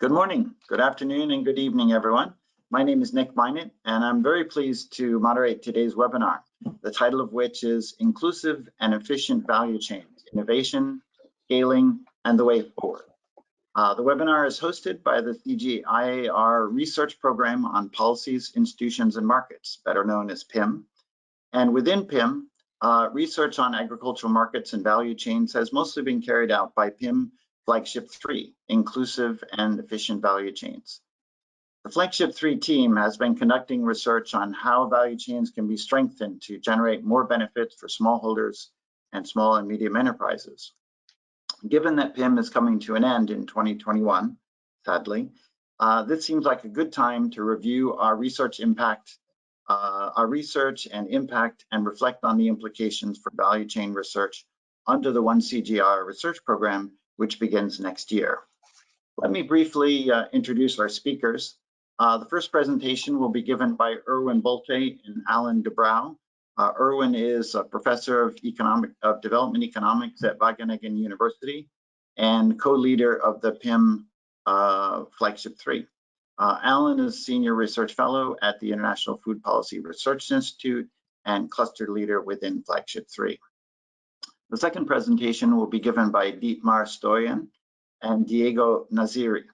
Good morning, good afternoon, and good evening, everyone. My name is Nick Minot, and I'm very pleased to moderate today's webinar, the title of which is Inclusive and Efficient Value Chains, Innovation, Scaling, and the Way Forward. The webinar is hosted by the CGIAR Research Program on Policies, Institutions, and Markets, better known as PIM. And within PIM, research on agricultural markets and value chains has mostly been carried out by PIM Flagship 3, Inclusive and Efficient Value Chains. The Flagship 3 team has been conducting research on how value chains can be strengthened to generate more benefits for smallholders and small and medium enterprises. Given that PIM is coming to an end in 2021, sadly, this seems like a good time to review our research and impact and reflect on the implications for value chain research under the One CGIAR Research Program, which begins next year. Let me briefly introduce our speakers. The first presentation will be given by Erwin Bulte and Alan de Brauw. Erwin is a professor of development economics at Wageningen University and co-leader of the PIM Flagship 3. Alan is Senior Research Fellow at the International Food Policy Research Institute and cluster leader within Flagship 3. The second presentation will be given by Dietmar Stoian and Diego Naziri.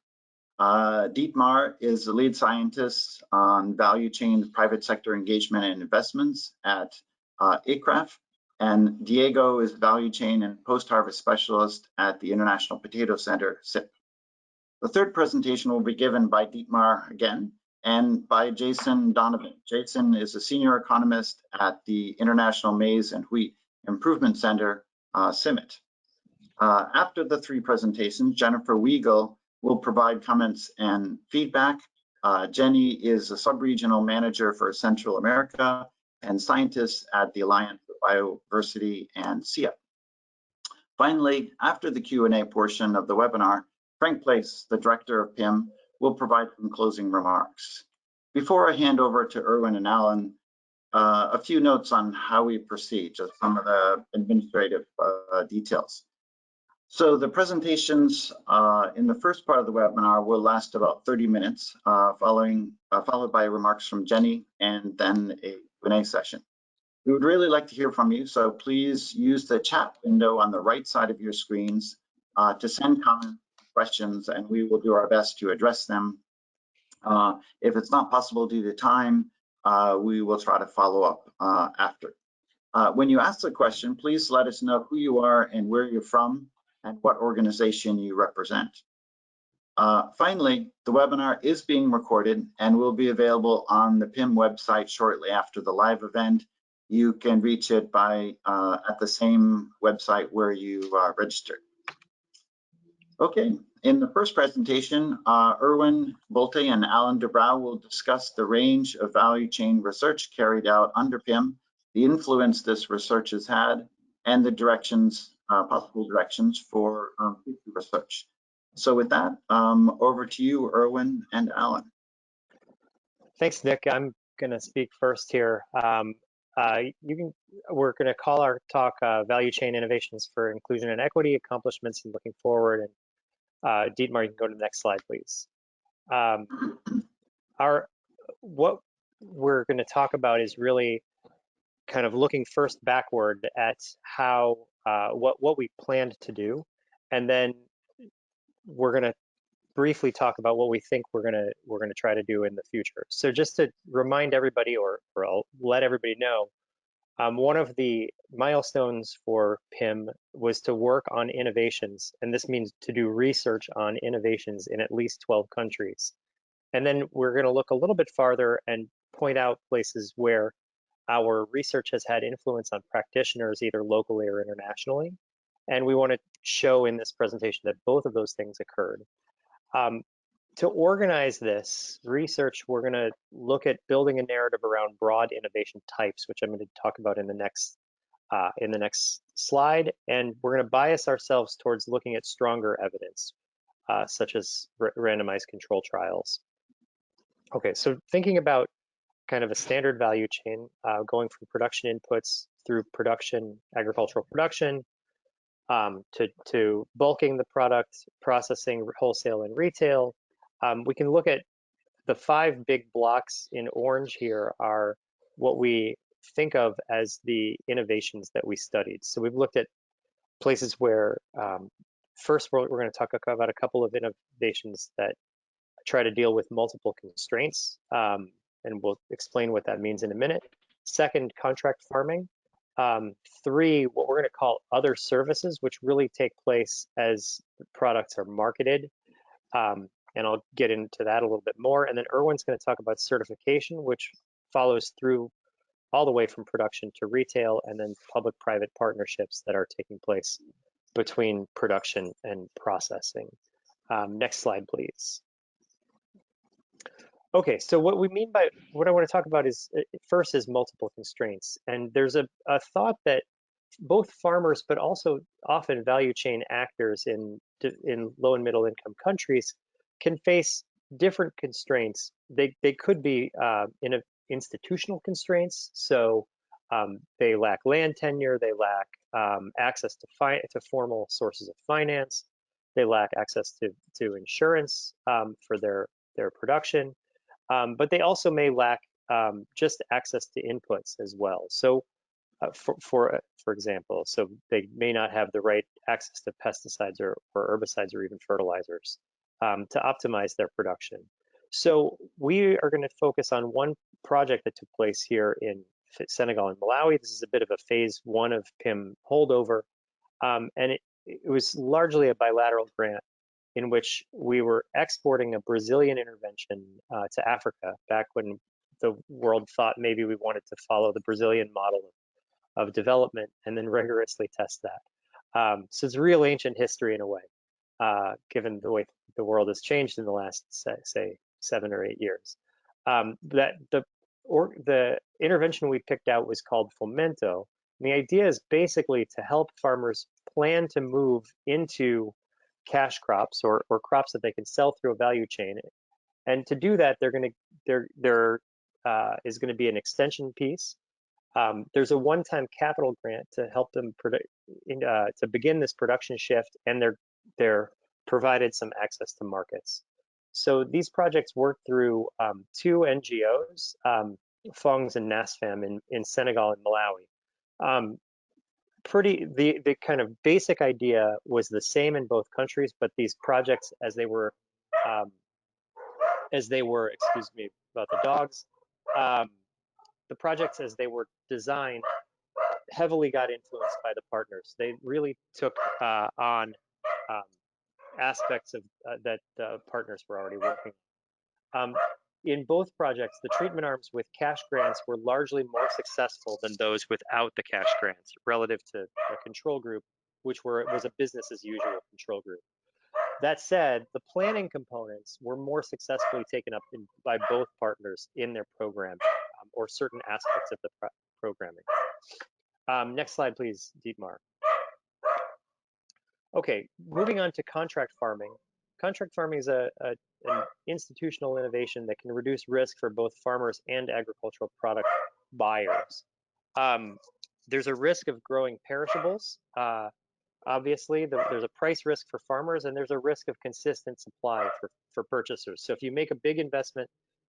Dietmar is the lead scientist on value chain, private sector engagement and investments at IFPRI, and Diego is value chain and post-harvest specialist at the International Potato Center, CIP. The third presentation will be given by Dietmar again and by Jason Donovan. Jason is a senior economist at the International Maize and Wheat Improvement Center, CIMMYT. After the three presentations, Jennifer Wiegel will provide comments and feedback. Jenny is a sub-regional manager for Central America and scientist at the Alliance for Bioversity and CIAT. Finally, after the Q&A portion of the webinar, Frank Place, the director of PIM, will provide some closing remarks. Before I hand over to Erwin and Alan, a few notes on how we proceed, just some of the administrative details. So the presentations in the first part of the webinar will last about 30 minutes, followed by remarks from Jenny and then a Q&A session. We would really like to hear from you, so please use the chat window on the right side of your screens to send comments, questions, and we will do our best to address them. If it's not possible due to time, we will try to follow up after. When you ask the question, please let us know who you are and where you're from and what organization you represent. Finally, the webinar is being recorded and will be available on the PIM website shortly after the live event. You can reach it by at the same website where you registered. Okay, in the first presentation, Erwin Bulte and Alan de Brauw will discuss the range of value chain research carried out under PIM, the influence this research has had, and the directions, possible directions for future research. So with that, over to you, Erwin and Alan. Thanks, Nick. I'm going to speak first here. We're going to call our talk Value Chain Innovations for Inclusion and Equity, Accomplishments and Looking Forward. And Dietmar, you can go to the next slide, please. What we're going to talk about is really kind of looking first backward at how what we planned to do, and then we're going to briefly talk about what we think we're going to try to do in the future. So just to remind everybody, or I'll let everybody know, one of the milestones for PIM was to work on innovations, and this means to do research on innovations in at least 12 countries. And then we're going to look a little bit farther and point out places where our research has had influence on practitioners, either locally or internationally. And we want to show in this presentation that both of those things occurred. To organize this research, we're going to look at building a narrative around broad innovation types, which I'm going to talk about in the next slide. And we're going to bias ourselves towards looking at stronger evidence, such as randomized control trials. Okay, so thinking about kind of a standard value chain, going from production inputs through agricultural production, to bulking the product, processing, wholesale, and retail, We can look at the 5 big blocks in orange here are what we think of as the innovations that we studied. So we've looked at places where, first we're going to talk about a couple of innovations that try to deal with multiple constraints, and we'll explain what that means in a minute. Second, contract farming. 3, what we're going to call other services, which really take place as products are marketed. And I'll get into that a little bit more. And then Erwin's going to talk about certification, which follows through all the way from production to retail, and then public-private partnerships that are taking place between production and processing. Next slide, please. Okay, so what we mean by, what I want to talk about is, first is multiple constraints. And there's a thought that both farmers, but also often value chain actors in low and middle income countries can face different constraints. They could be institutional constraints. So they lack land tenure, they lack access to formal sources of finance, they lack access to insurance for their production, but they also may lack just access to inputs as well. So for example, so they may not have the right access to pesticides or herbicides or even fertilizers to optimize their production. So we are going to focus on one project that took place here in Senegal and Malawi. This is a bit of a phase 1 of PIM holdover, and it was largely a bilateral grant in which we were exporting a Brazilian intervention to Africa back when the world thought maybe we wanted to follow the Brazilian model of development and then rigorously test that. So it's real ancient history in a way, given the way the world has changed in the last, say 7 or 8 years. That the intervention we picked out was called Fomento. And the idea is basically to help farmers plan to move into cash crops or crops that they can sell through a value chain. And to do that, there is going to be an extension piece. There's a one-time capital grant to help them to begin this production shift, and they're provided some access to markets. So these projects work through 2 NGOs, FONGS and NASFAM in Senegal and Malawi. The kind of basic idea was the same in both countries, but these projects, as they were, excuse me about the dogs, the projects as they were designed heavily got influenced by the partners. They really took on aspects of that partners were already working. In both projects, the treatment arms with cash grants were largely more successful than those without the cash grants relative to a control group, which was a business as usual control group. That said, the planning components were more successfully taken up by both partners in their program or certain aspects of the programming. Next slide, please, Dietmar. Okay, moving on to contract farming. Contract farming is an institutional innovation that can reduce risk for both farmers and agricultural product buyers. There's a risk of growing perishables. Obviously, there's a price risk for farmers, and there's a risk of consistent supply for purchasers. So if you make a big investment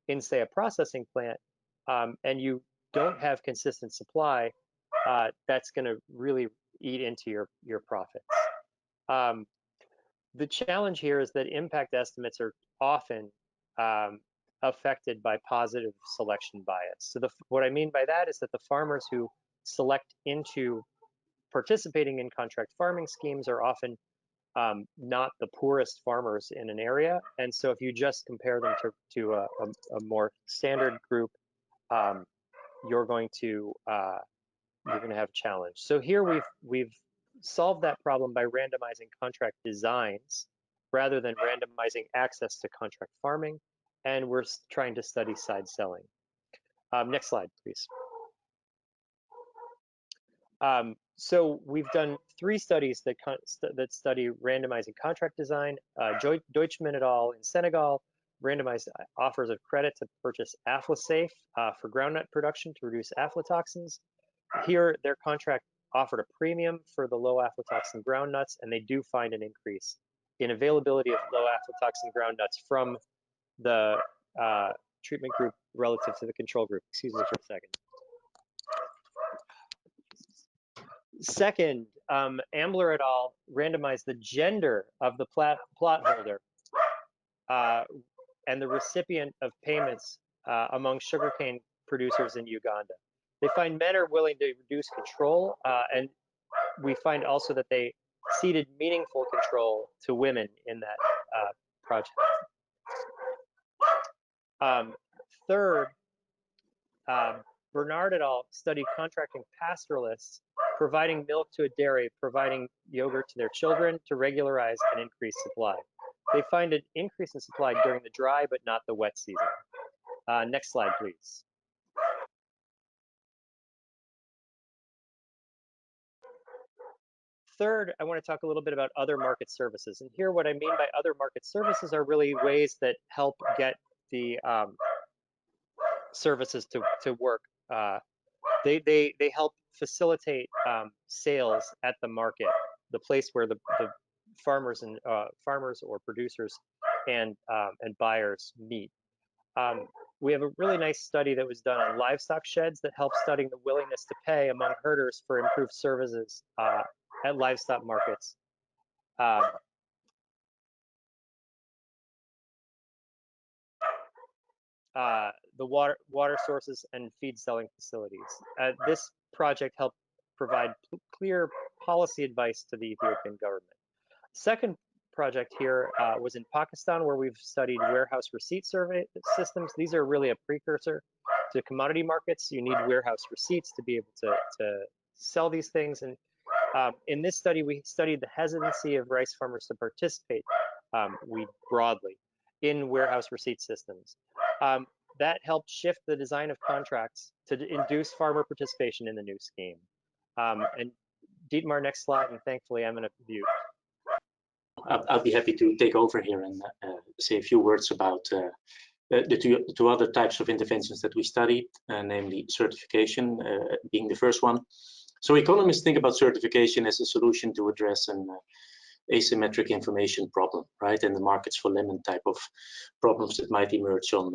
in, say, a processing plant, and you don't have consistent supply, that's going to really eat into your profits. The challenge here is that impact estimates are often affected by positive selection bias. So what I mean by that is that the farmers who select into participating in contract farming schemes are often not the poorest farmers in an area. And so if you just compare them to a more standard group, you're going to have a challenge. So here we've solved that problem by randomizing contract designs rather than randomizing access to contract farming, and we're trying to study side selling. Next slide, please. So we've done 3 studies that study randomizing contract design. Deutschman et al. In Senegal randomized offers of credit to purchase Aflasafe for groundnut production to reduce aflatoxins. Here, their contract offered a premium for the low aflatoxin groundnuts, and they do find an increase in availability of low aflatoxin groundnuts from the treatment group relative to the control group. Excuse me for a second. Second, Ambler et al. Randomized the gender of the plot holder and the recipient of payments among sugarcane producers in Uganda. They find men are willing to reduce control, and we find also that they ceded meaningful control to women in that project. Third, Bernard et al. Studied contracting pastoralists, providing milk to a dairy, providing yogurt to their children to regularize and increase supply. They find an increase in supply during the dry but not the wet season. Next slide, please. Third, I want to talk a little bit about other market services. And here, what I mean by other market services are really ways that help get the services to work. They help facilitate sales at the market, the place where the farmers and farmers or producers and buyers meet. We have a really nice study that was done on livestock sheds that helps studying the willingness to pay among herders for improved services at livestock markets. The water sources and feed selling facilities. This project helped provide clear policy advice to the Ethiopian government. Second project here was in Pakistan, where we've studied warehouse receipt survey systems. These are really a precursor to commodity markets. You need warehouse receipts to be able to sell these things. And in this study, we studied the hesitancy of rice farmers to participate broadly in warehouse receipt systems. That helped shift the design of contracts to induce farmer participation in the new scheme. And Dietmar, next slide, and thankfully I'm going to mute. I'll be happy to take over here and say a few words about the two other types of interventions that we studied, namely certification being the first one. So economists think about certification as a solution to address an asymmetric information problem, right? And the markets for lemon type of problems that might emerge on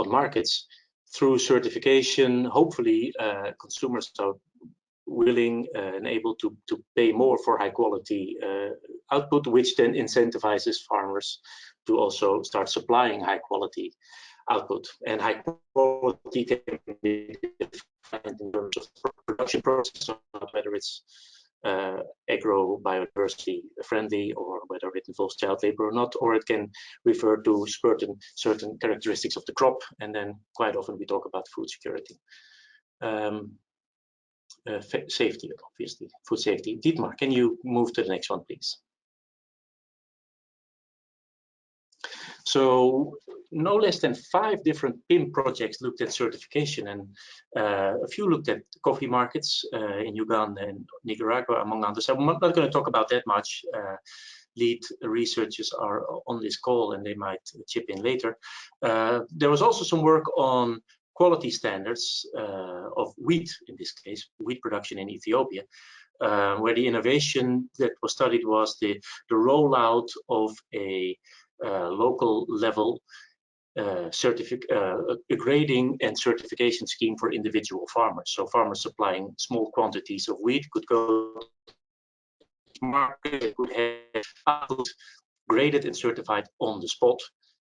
markets. Through certification, hopefully consumers are willing and able to pay more for high quality output, which then incentivizes farmers to also start supplying high quality output. And high quality can be defined in terms of production process, whether it's agro biodiversity friendly or whether it involves child labor or not, or it can refer to certain characteristics of the crop, and then quite often we talk about food security. Safety, obviously, food safety. Dietmar, can you move to the next one, please? So no less than 5 different PIM projects looked at certification, and a few looked at coffee markets in Uganda and Nicaragua, among others. I'm not going to talk about that much. Lead researchers are on this call and they might chip in later. There was also some work on quality standards of wheat, in this case, wheat production in Ethiopia, where the innovation that was studied was the rollout of a local level grading and certification scheme for individual farmers. So farmers supplying small quantities of wheat could go to the market, could have output graded and certified on the spot.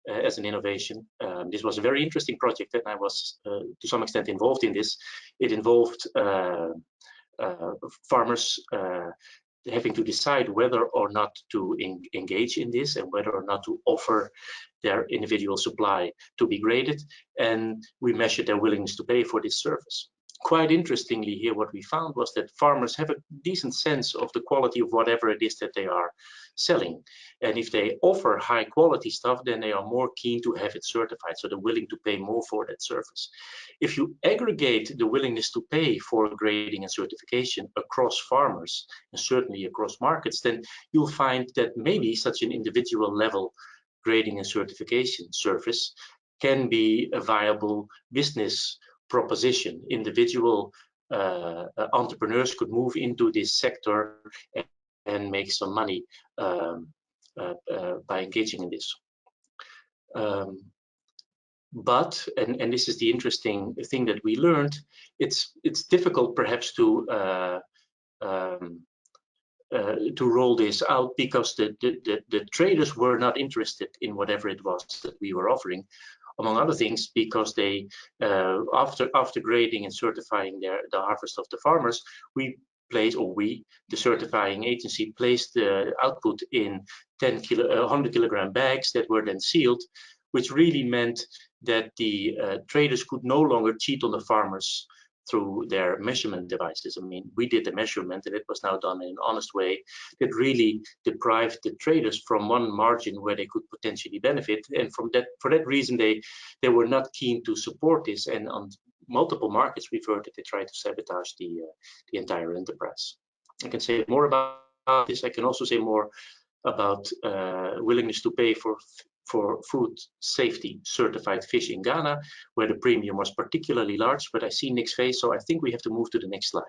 As an innovation. This was a very interesting project, and I was to some extent involved in this. It involved farmers having to decide whether or not to engage in this and whether or not to offer their individual supply to be graded, and we measured their willingness to pay for this service. Quite interestingly here, what we found was that farmers have a decent sense of the quality of whatever it is that they are selling. And if they offer high quality stuff, then they are more keen to have it certified. So they're willing to pay more for that service. If you aggregate the willingness to pay for grading and certification across farmers, and certainly across markets, then you'll find that maybe such an individual level grading and certification service can be a viable business proposition. Individual entrepreneurs could move into this sector and make some money by engaging in this. But, and this is the interesting thing that we learned, it's difficult perhaps to roll this out because the traders were not interested in whatever it was that we were offering, among other things, because they after grading and certifying the harvest of the farmers, we, the certifying agency, placed the output in 100 kilogram bags that were then sealed, which really meant that the traders could no longer cheat on the farmers through their measurement devices. I mean, we did the measurement and it was now done in an honest way that really deprived the traders from one margin where they could potentially benefit. And for that reason, they were not keen to support this. And on multiple markets, we've heard that they tried to sabotage the entire enterprise. I can say more about this. I can also say more about willingness to pay for food safety certified fish in Ghana, where the premium was particularly large, but I see Nick's face, so I think we have to move to the next slide.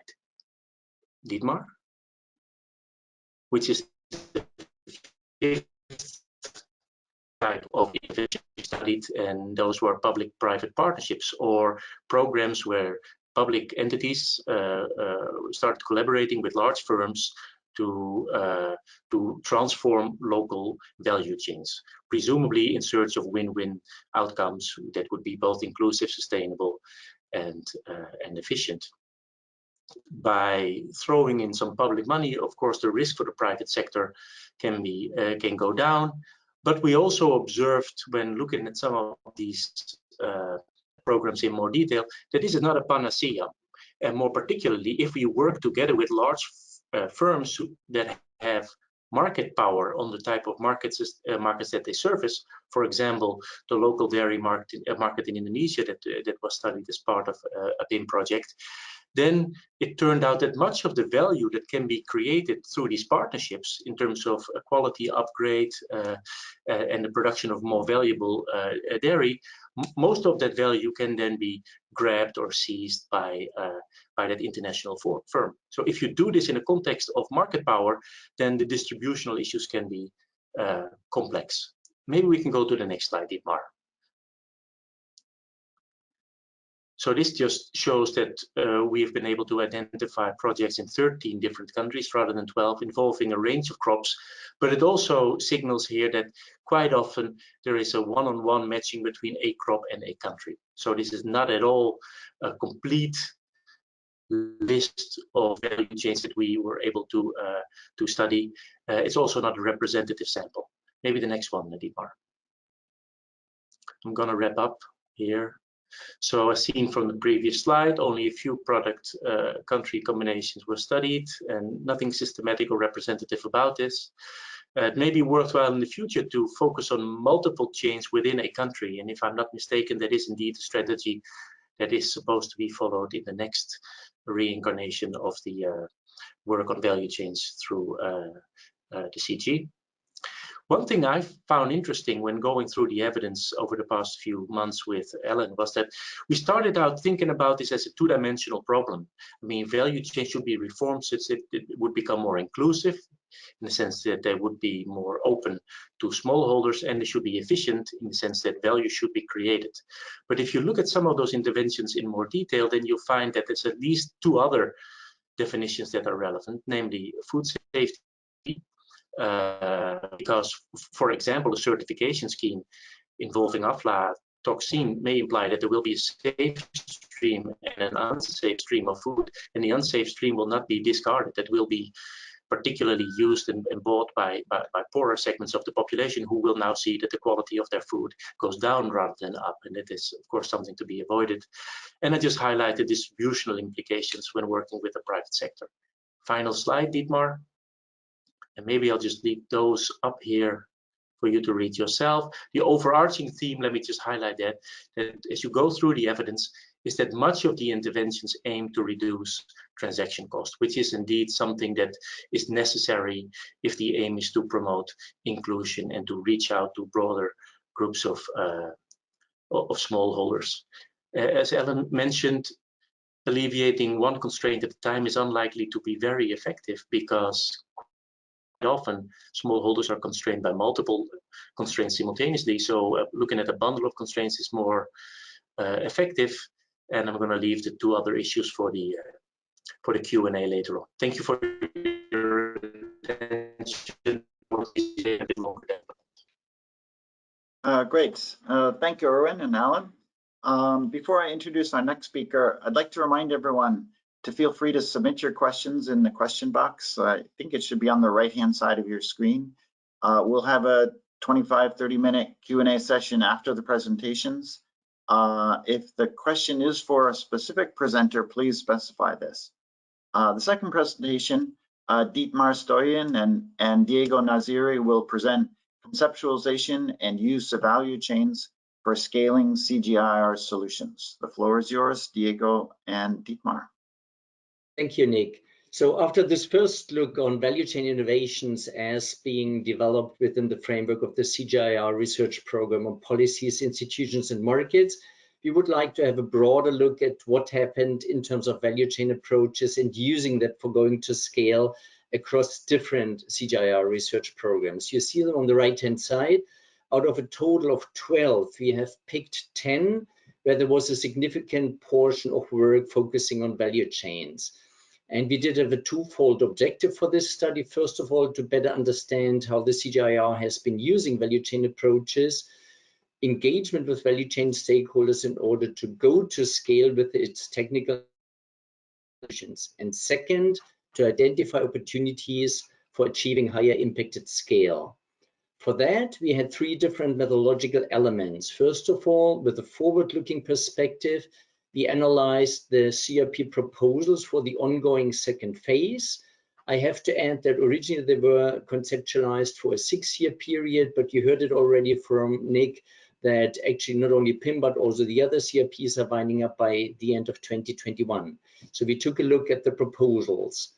Dietmar, which is the fifth type of intervention we studied, and those were public-private partnerships, or programs where public entities started collaborating with large firms to transform local value chains, presumably in search of win-win outcomes that would be both inclusive, sustainable, and efficient. By throwing in some public money, of course, the risk for the private sector can go down. But we also observed, when looking at some of these programs in more detail, that this is not a panacea, and more particularly if we work together with large firms that have market power on the type of markets that they service. For example, the local dairy market in Indonesia that was studied as part of a PIM project. Then it turned out that much of the value that can be created through these partnerships in terms of a quality upgrade and the production of more valuable dairy, most of that value can then be grabbed or seized by that international firm. So if you do this in a context of market power, then the distributional issues can be complex. Maybe we can go to the next slide, Dietmar. So this just shows that we have been able to identify projects in 13 different countries rather than 12, involving a range of crops. But it also signals here that quite often there is a one-on-one matching between a crop and a country. So this is not at all a complete list of value chains that we were able to study. It's also not a representative sample. Maybe the next one, Dietmar. I'm going to wrap up here. So as seen from the previous slide, only a few product country combinations were studied and nothing systematic or representative about this. It may be worthwhile in the future to focus on multiple chains within a country. And if I'm not mistaken, that is indeed a strategy that is supposed to be followed in the next reincarnation of the work on value chains through the CG. One thing I found interesting when going through the evidence over the past few months with Ellen was that we started out thinking about this as a two-dimensional problem. I mean, value chain should be reformed such that it would become more inclusive, in the sense that they would be more open to smallholders, and they should be efficient in the sense that value should be created. But if you look at some of those interventions in more detail, then you'll find that there's at least two other definitions that are relevant, namely food safety, because, for example, a certification scheme involving aflatoxin may imply that there will be a safe stream and an unsafe stream of food, and the unsafe stream will not be discarded. That will be particularly used and bought by poorer segments of the population, who will now see that the quality of their food goes down rather than up, and it is, of course, something to be avoided. And I just highlighted distributional implications when working with the private sector. Final slide, Dietmar. And maybe I'll just leave those up here for you to read yourself. The overarching theme, let me just highlight that as you go through the evidence, is that much of the interventions aim to reduce transaction cost, which is indeed something that is necessary if the aim is to promote inclusion and to reach out to broader groups of smallholders. As Ellen mentioned, alleviating one constraint at a time is unlikely to be very effective, because often smallholders are constrained by multiple constraints simultaneously. So looking at a bundle of constraints is more effective. And I'm going to leave the two other issues for the Q&A later on. Thank you for your attention. Great. Thank you, Erwin and Alan. Before I introduce our next speaker, I'd like to remind everyone to feel free to submit your questions in the question box. I think it should be on the right-hand side of your screen. We'll have a 25-30 minute Q&A session after the presentations. If the question is for a specific presenter, please specify this. The second presentation, Dietmar, Stoian, and Diego Naziri will present conceptualization and use of value chains for scaling CGIAR solutions. The floor is yours, Diego and Dietmar. Thank you, Nick. So after this first look on value chain innovations as being developed within the framework of the CGIAR Research Program on policies, institutions, and markets, we would like to have a broader look at what happened in terms of value chain approaches and using that for going to scale across different CGIAR research programs. You see them on the right-hand side. Out of a total of 12, we have picked 10 where there was a significant portion of work focusing on value chains. And we did have a twofold objective for this study. First of all, to better understand how the CGIAR has been using value chain approaches, engagement with value chain stakeholders in order to go to scale with its technical solutions. And second, to identify opportunities for achieving higher impact at scale. For that, we had three different methodological elements. First of all, with a forward-looking perspective, we analyzed the CRP proposals for the ongoing second phase. I have to add that originally they were conceptualized for a 6-year period, but you heard it already from Nick that actually not only PIM, but also the other CRPs are winding up by the end of 2021. So we took a look at the proposals.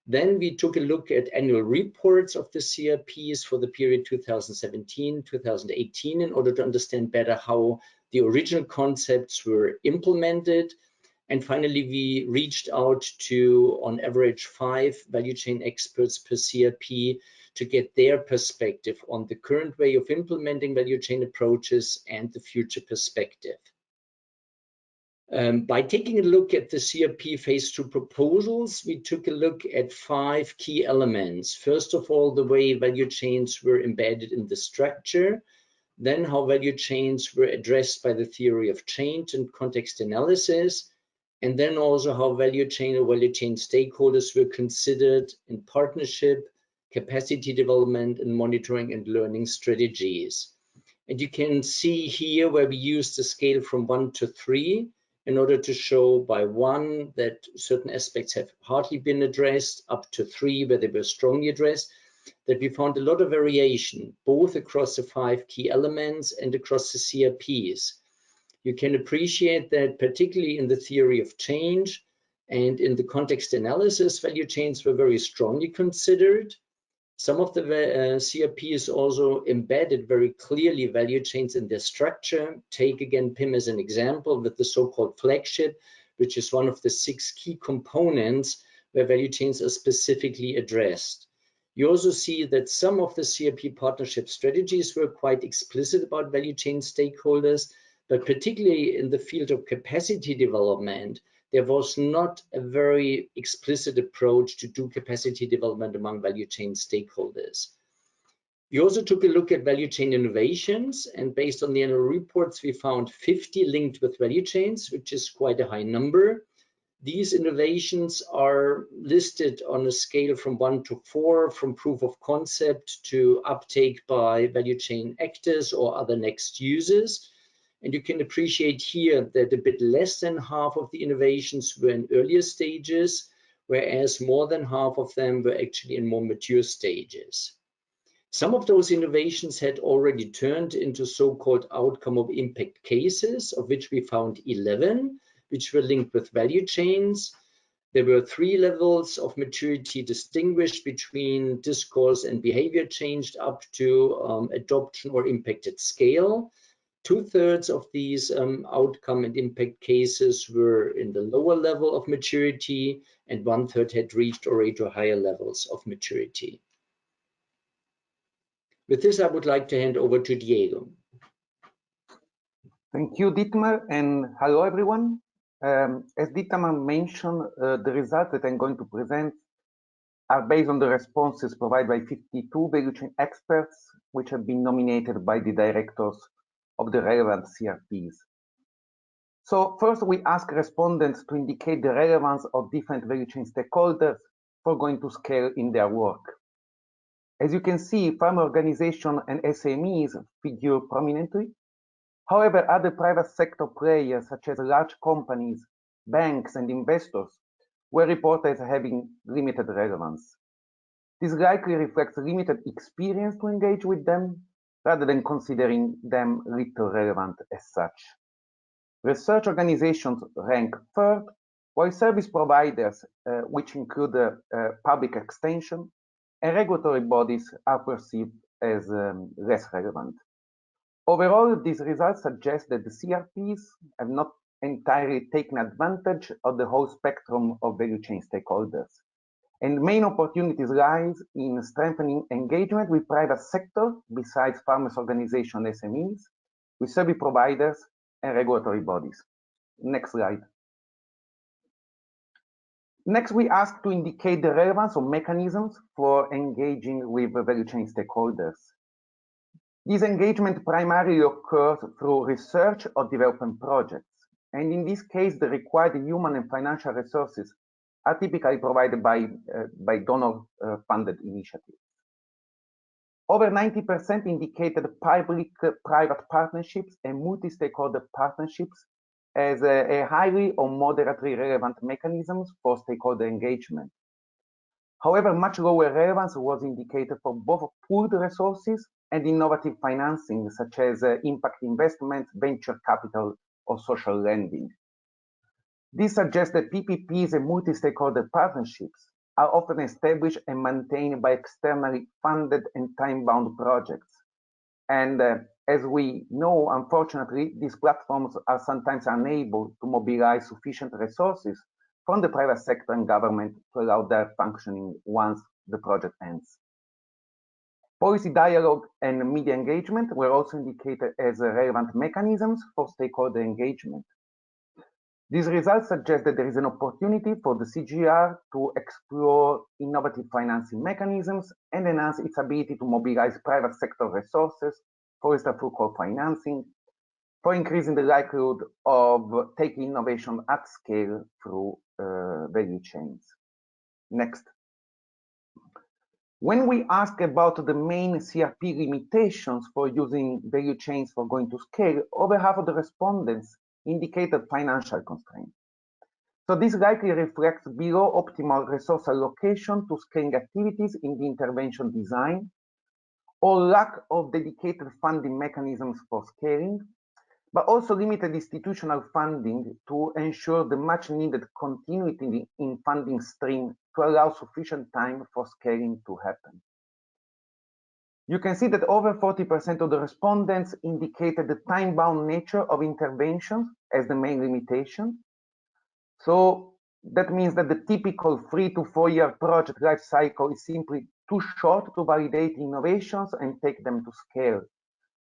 Then we took a look at annual reports of the CRPs for the period 2017-2018 in order to understand better how the original concepts were implemented. And finally, we reached out to, on average, 5 value chain experts per CRP to get their perspective on the current way of implementing value chain approaches and the future perspective. By taking a look at the CRP phase 2 proposals, we took a look at 5 key elements. First of all, the way value chains were embedded in the structure, then how value chains were addressed by the theory of change and context analysis, and then also how value chain or value chain stakeholders were considered in partnership, capacity development, and monitoring and learning strategies. And you can see here where we used the scale from 1 to 3 in order to show by 1 that certain aspects have hardly been addressed, up to 3 where they were strongly addressed, that we found a lot of variation, both across the 5 key elements and across the CRPs. You can appreciate that particularly in the theory of change and in the context analysis, value chains were very strongly considered. Some of the CRPs also embedded very clearly value chains in their structure. Take again PIM as an example with the so-called flagship, which is one of the 6 key components where value chains are specifically addressed. You also see that some of the CRP partnership strategies were quite explicit about value chain stakeholders, but particularly in the field of capacity development, there was not a very explicit approach to do capacity development among value chain stakeholders. We also took a look at value chain innovations, and based on the annual reports, we found 50 linked with value chains, which is quite a high number. These innovations are listed on a scale from 1 to 4, from proof of concept to uptake by value chain actors or other next users. And you can appreciate here that a bit less than half of the innovations were in earlier stages, whereas more than half of them were actually in more mature stages. Some of those innovations had already turned into so-called outcome of impact cases, of which we found 11, which were linked with value chains. There were 3 levels of maturity distinguished between discourse and behavior changed up to adoption or impact at scale. 2/3 of these outcome and impact cases were in the lower level of maturity, and 1/3 had reached already to higher levels of maturity. With this, I would like to hand over to Diego. Thank you, Dietmar, and hello, everyone. As Dietmar mentioned, the results that I'm going to present are based on the responses provided by 52 value chain experts, which have been nominated by the directors of the relevant CRPs. So first, we ask respondents to indicate the relevance of different value chain stakeholders for going to scale in their work. As you can see, farmer organizations and SMEs figure prominently. However, other private sector players, such as large companies, banks, and investors, were reported as having limited relevance. This likely reflects limited experience to engage with them, rather than considering them little relevant as such. Research organizations rank third, while service providers, which include public extension, and regulatory bodies are perceived as less relevant. Overall, these results suggest that the CRPs have not entirely taken advantage of the whole spectrum of value chain stakeholders. And main opportunities lies in strengthening engagement with private sector, besides farmers' organization SMEs, with service providers and regulatory bodies. Next slide. Next, we ask to indicate the relevance of mechanisms for engaging with value chain stakeholders. This engagement primarily occurs through research or development projects, and in this case, the required human and financial resources are typically provided by donor-funded initiatives. Over 90% indicated public-private partnerships and multi-stakeholder partnerships as a highly or moderately relevant mechanisms for stakeholder engagement. However, much lower relevance was indicated for both pooled resources and innovative financing, such as impact investments, venture capital, or social lending. This suggests that PPPs and multi-stakeholder partnerships are often established and maintained by externally funded and time-bound projects. And as we know, unfortunately, these platforms are sometimes unable to mobilize sufficient resources from the private sector and government to allow their functioning once the project ends. Policy dialogue and media engagement were also indicated as relevant mechanisms for stakeholder engagement. These results suggest that there is an opportunity for the CGIAR to explore innovative financing mechanisms and enhance its ability to mobilize private sector resources, for instance, through co-financing, for increasing the likelihood of taking innovation at scale through value chains. Next. When we ask about the main CRP limitations for using value chains for going to scale, over half of the respondents indicated financial constraints. So this likely reflects below optimal resource allocation to scaling activities in the intervention design, or lack of dedicated funding mechanisms for scaling, but also limited institutional funding to ensure the much needed continuity in funding stream to allow sufficient time for scaling to happen. You can see that over 40% of the respondents indicated the time-bound nature of interventions as the main limitation. So that means that the typical 3 to 4 year project life cycle is simply too short to validate innovations and take them to scale.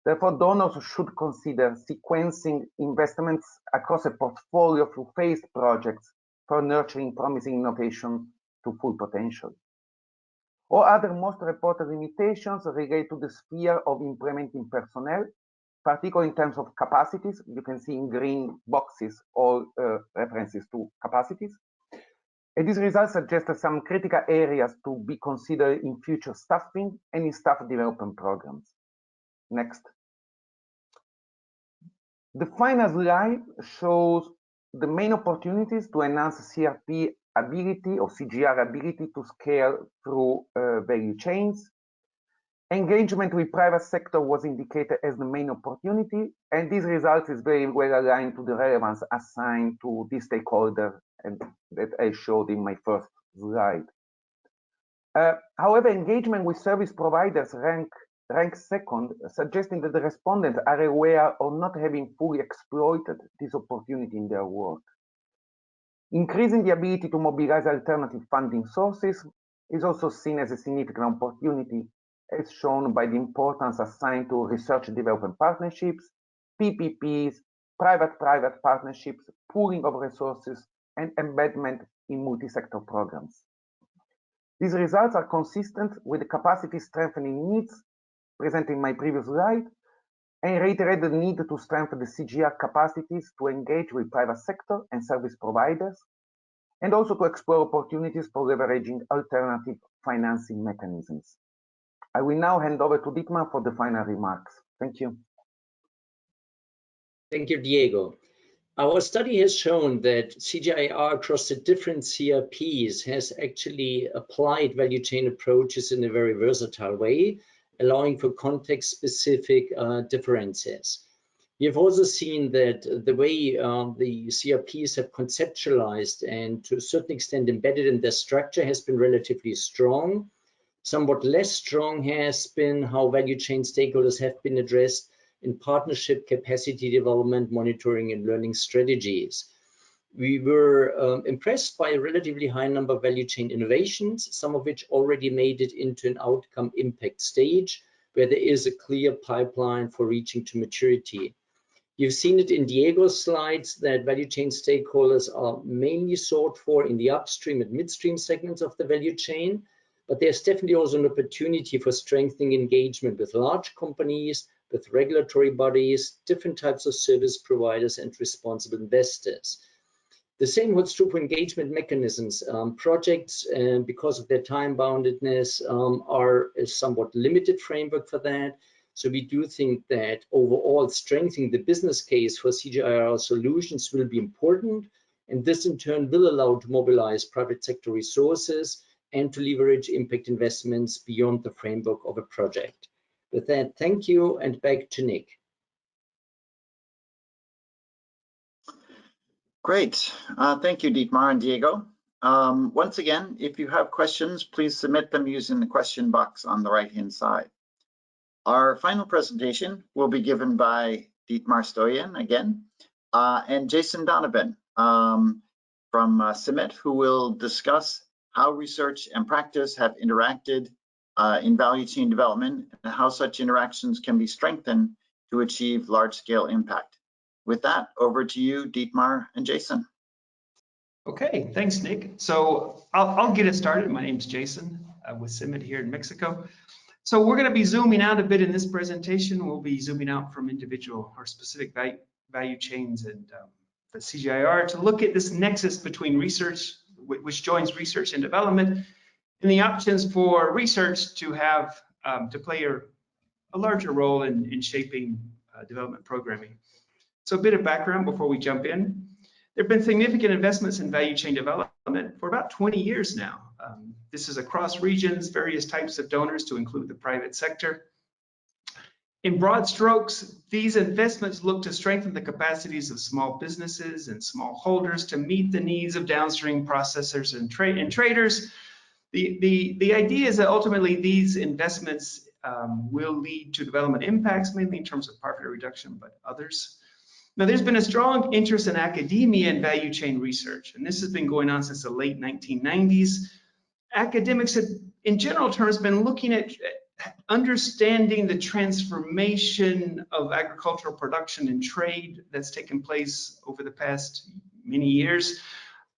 Therefore, donors should consider sequencing investments across a portfolio through phased projects for nurturing promising innovation to full potential. Or other most reported limitations relate to the sphere of implementing personnel, particularly in terms of capacities. You can see in green boxes all references to capacities. And these results suggest some critical areas to be considered in future staffing and in staff development programs. Next. The final slide shows the main opportunities to enhance CRP ability or CGIAR ability to scale through value chains. Engagement with private sector was indicated as the main opportunity, and this result is very well aligned to the relevance assigned to this stakeholder and that I showed in my first slide. However, engagement with service providers ranks second, suggesting that the respondents are aware of not having fully exploited this opportunity in their work. Increasing the ability to mobilize alternative funding sources is also seen as a significant opportunity as shown by the importance assigned to research development partnerships, PPPs, private-private partnerships, pooling of resources, and embedment in multi-sector programs. These results are consistent with the capacity strengthening needs presented in my previous slide, and reiterate the need to strengthen the CGIAR capacities to engage with private sector and service providers, and also to explore opportunities for leveraging alternative financing mechanisms. I will now hand over to Dietmar for the final remarks. Thank you. Thank you, Diego. Our study has shown that CGIAR across the different CRPs has actually applied value chain approaches in a very versatile way, allowing for context-specific differences. We have also seen that the way the CRPs have conceptualized and to a certain extent embedded in their structure has been relatively strong. Somewhat less strong has been how value chain stakeholders have been addressed in partnership, capacity development, monitoring, and learning strategies. We were impressed by a relatively high number of value chain innovations, some of which already made it into an outcome impact stage, where there is a clear pipeline for reaching to maturity. You've seen it in Diego's slides that value chain stakeholders are mainly sought for in the upstream and midstream segments of the value chain, but there's definitely also an opportunity for strengthening engagement with large companies, with regulatory bodies, different types of service providers, and responsible investors. The same holds true for engagement mechanisms. Projects, because of their time-boundedness, are a somewhat limited framework for that. So we do think that overall strengthening the business case for CGIAR solutions will be important, and this in turn will allow to mobilize private sector resources and to leverage impact investments beyond the framework of a project. With that, thank you, and back to Nick. Great. Thank you, Dietmar and Diego. Once again, if you have questions, please submit them using the question box on the right-hand side. Our final presentation will be given by Dietmar Stoian again, and Jason Donovan from CIMMYT, who will discuss how research and practice have interacted in value chain development and how such interactions can be strengthened to achieve large-scale impact. With that, over to you, Dietmar and Jason. Okay, thanks, Nick. So I'll get it started. My name's Jason with CIMMYT here in Mexico. So we're going to be zooming out a bit in this presentation. We'll be zooming out from individual or specific value chains and the CGIAR to look at this nexus between research, which joins research and development, and the options for research to have to play a larger role in shaping development programming. So a bit of background before we jump in. There have been significant investments in value chain development for about 20 years now. This is across regions, various types of donors to include the private sector. In broad strokes, these investments look to strengthen the capacities of small businesses and smallholders to meet the needs of downstream processors and traders. The idea is that ultimately these investments will lead to development impacts, mainly in terms of poverty reduction, but others. Now, there's been a strong interest in academia and value chain research, and this has been going on since the late 1990s. Academics have, in general terms, been looking at understanding the transformation of agricultural production and trade that's taken place over the past many years.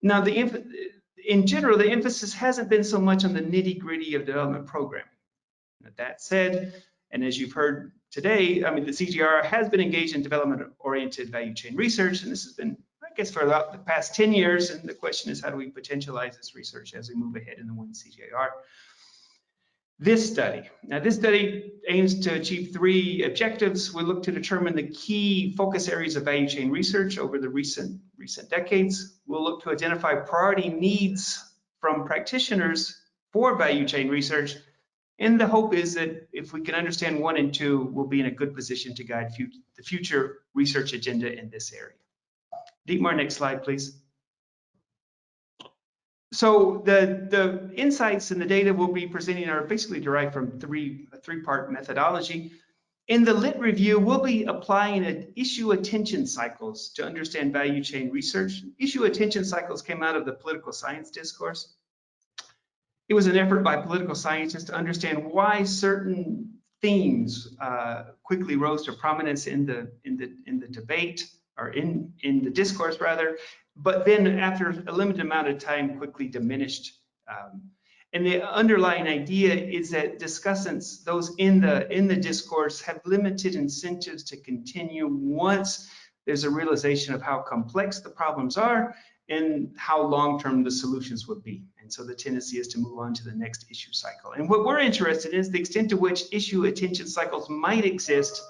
Now, in general, the emphasis hasn't been so much on the nitty-gritty of development programming. That said, and as you've heard today, I mean, the CGIAR has been engaged in development-oriented value chain research, and this has been, I guess, for about the past 10 years. And the question is, how do we potentialize this research as we move ahead in the One CGIAR? This study aims to achieve 3 objectives. We look to determine the key focus areas of value chain research over the recent decades. We'll look to identify priority needs from practitioners for value chain research. And the hope is that if we can understand 1 and 2, we'll be in a good position to guide the future research agenda in this area. Dietmar, next slide, please. So the insights and the data we'll be presenting are basically derived from a 3-part methodology. In the lit review, we'll be applying issue attention cycles to understand value chain research. Issue attention cycles came out of the political science discourse. It was an effort by political scientists to understand why certain themes quickly rose to prominence in the debate, or in the discourse rather, but then after a limited amount of time quickly diminished. And the underlying idea is that discussants, those in the discourse, have limited incentives to continue once there's a realization of how complex the problems are and how long-term the solutions would be. And so the tendency is to move on to the next issue cycle. And what we're interested in is the extent to which issue attention cycles might exist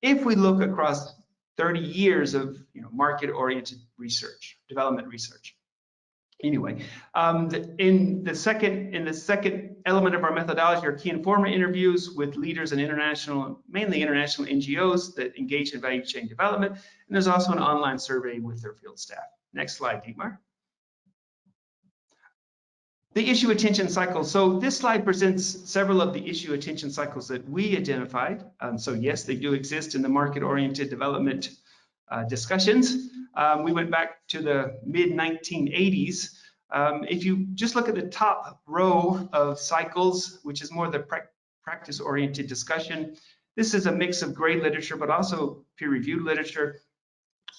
if we look across 30 years of market-oriented research, development research. Anyway, in the second element of our methodology are key informer interviews with leaders in mainly international NGOs that engage in value chain development. And there's also an online survey with their field staff. Next slide, Dietmar. The issue attention cycle. So this slide presents several of the issue attention cycles that we identified. So yes, they do exist in the market-oriented development discussions. We went back to the mid-1980s. If you just look at the top row of cycles, which is more the practice-oriented discussion, this is a mix of great literature, but also peer-reviewed literature.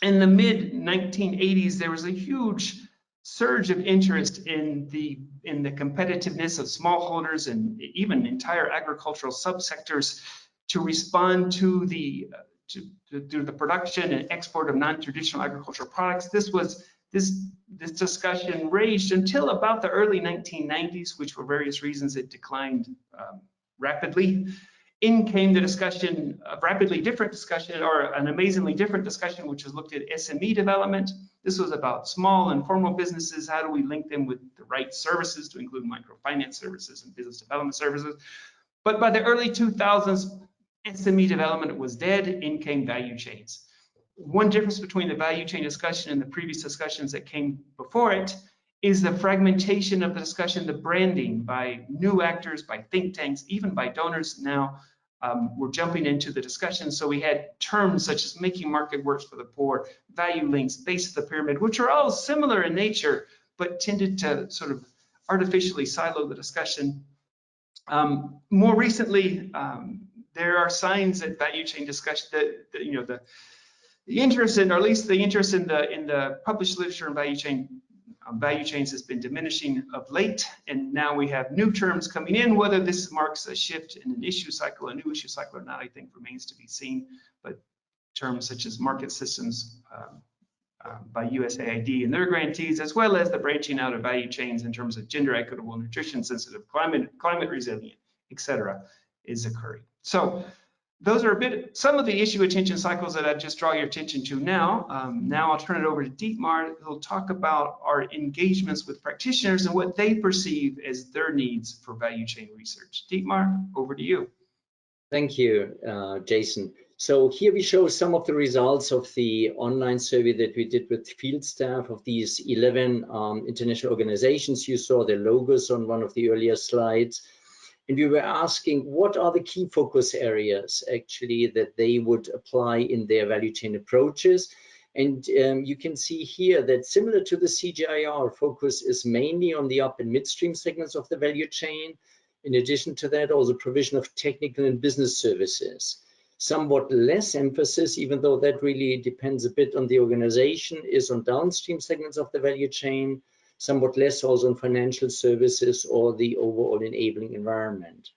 In the mid-1980s, there was a huge surge of interest in the competitiveness of smallholders and even entire agricultural subsectors to respond to the production and export of non-traditional agricultural products. This discussion raged until about the early 1990s, which for various reasons it declined rapidly. In came the discussion, a rapidly different discussion, or an amazingly different discussion, which was looked at SME development. This was about small and formal businesses. How do we link them with the right services to include microfinance services and business development services? But by the early 2000s, SME development was dead. In came value chains. One difference between the value chain discussion and the previous discussions that came before it is the fragmentation of the discussion, the branding by new actors, by think tanks, even by donors now. We're jumping into the discussion. So we had terms such as making market works for the poor, value links, base of the pyramid, which are all similar in nature, but tended to sort of artificially silo the discussion. More recently, there are signs that value chain discussion, the interest in, or at least the interest in the published literature in value chains has been diminishing of late, and now we have new terms coming in. Whether this marks a shift in an issue cycle, a new issue cycle or not, I think remains to be seen. But terms such as market systems by USAID and their grantees, as well as the branching out of value chains in terms of gender equitable, nutrition sensitive, climate resilient, etc., is occurring. So those are some of the issue attention cycles that I just draw your attention to now. Now I'll turn it over to Dietmar, who'll talk about our engagements with practitioners and what they perceive as their needs for value chain research. Dietmar, over to you. Thank you, Jason. So here we show some of the results of the online survey that we did with field staff of these 11 international organizations. You saw their logos on one of the earlier slides. And we were asking what are the key focus areas actually that they would apply in their value chain approaches. And you can see here that similar to the CGIAR, focus is mainly on the up and midstream segments of the value chain. In addition to that, also provision of technical and business services. Somewhat less emphasis, even though that really depends a bit on the organization, is on downstream segments of the value chain. Somewhat less also on financial services or the overall enabling environment.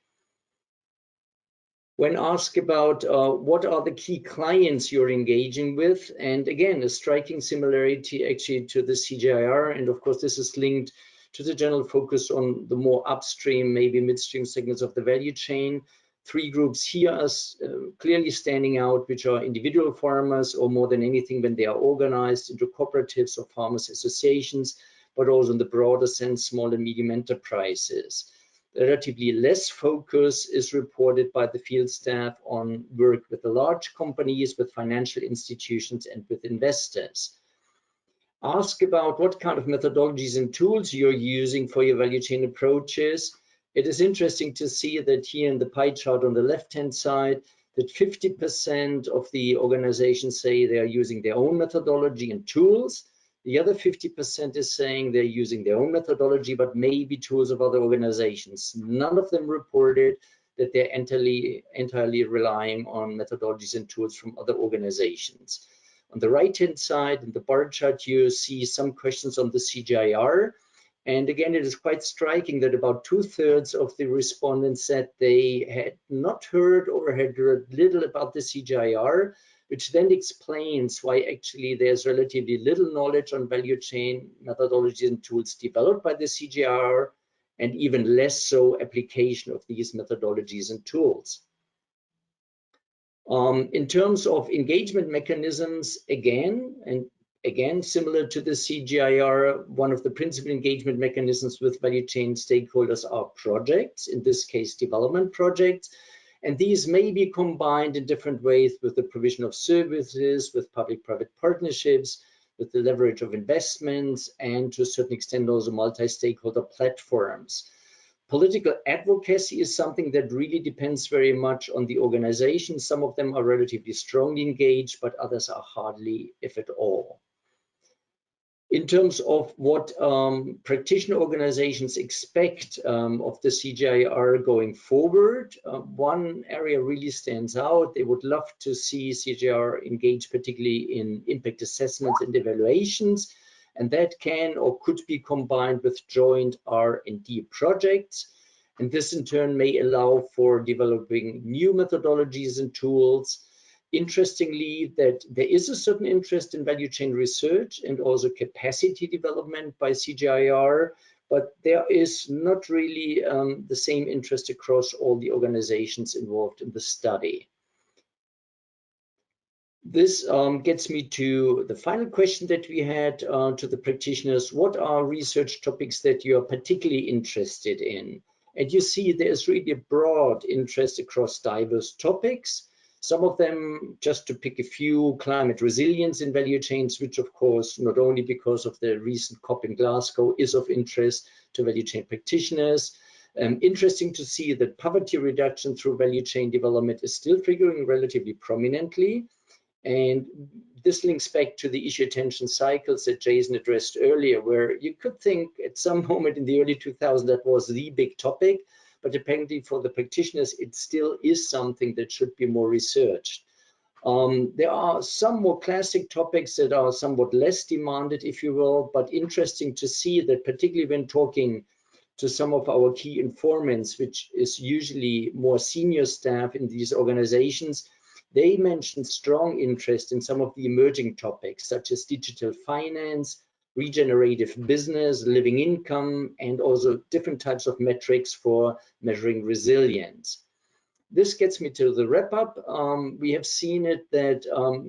When asked about what are the key clients you're engaging with, and again, a striking similarity actually to the CGIAR, and of course this is linked to the general focus on the more upstream, maybe midstream segments of the value chain. Three groups here are clearly standing out, which are individual farmers, or more than anything when they are organized into cooperatives or farmers associations, but also in the broader sense, small and medium enterprises. Relatively less focus is reported by the field staff on work with the large companies, with financial institutions, and with investors. Ask about what kind of methodologies and tools you're using for your value chain approaches. It is interesting to see that here in the pie chart on the left-hand side, that 50% of the organizations say they are using their own methodology and tools. The other 50% is saying they're using their own methodology, but maybe tools of other organizations. None of them reported that they're entirely relying on methodologies and tools from other organizations. On the right-hand side, in the bar chart, you see some questions on the CGIAR. And again, it is quite striking that about 2/3 of the respondents said they had not heard or had heard little about the CGIAR, which then explains why actually there's relatively little knowledge on value chain methodologies and tools developed by the CGIAR, and even less so application of these methodologies and tools. In terms of engagement mechanisms, again, similar to the CGIAR, one of the principal engagement mechanisms with value chain stakeholders are projects, in this case, development projects. And these may be combined in different ways with the provision of services, with public-private partnerships, with the leverage of investments, and to a certain extent also multi-stakeholder platforms. Political advocacy is something that really depends very much on the organization. Some of them are relatively strongly engaged, but others are hardly, if at all. In terms of what practitioner organizations expect of the CGIAR going forward, one area really stands out. They would love to see CGIAR engage particularly in impact assessments and evaluations, and that can or could be combined with joint R&D projects. And this in turn may allow for developing new methodologies and tools. Interestingly, that there is a certain interest in value chain research and also capacity development by CGIAR, but there is not really the same interest across all the organizations involved in the study. This gets me to the final question that we had to the practitioners. What are research topics that you are particularly interested in? And you see there's really a broad interest across diverse topics. Some of them, just to pick a few, climate resilience in value chains, which of course, not only because of the recent COP in Glasgow, is of interest to value chain practitioners. Interesting to see that poverty reduction through value chain development is still figuring relatively prominently. And this links back to the issue attention cycles that Jason addressed earlier, where you could think at some moment in the early 2000s that was the big topic, but apparently for the practitioners, it still is something that should be more researched. There are some more classic topics that are somewhat less demanded, if you will, but interesting to see that particularly when talking to some of our key informants, which is usually more senior staff in these organizations, they mentioned strong interest in some of the emerging topics, such as digital finance, regenerative business, living income, and also different types of metrics for measuring resilience. This gets me to the wrap up. We have seen it that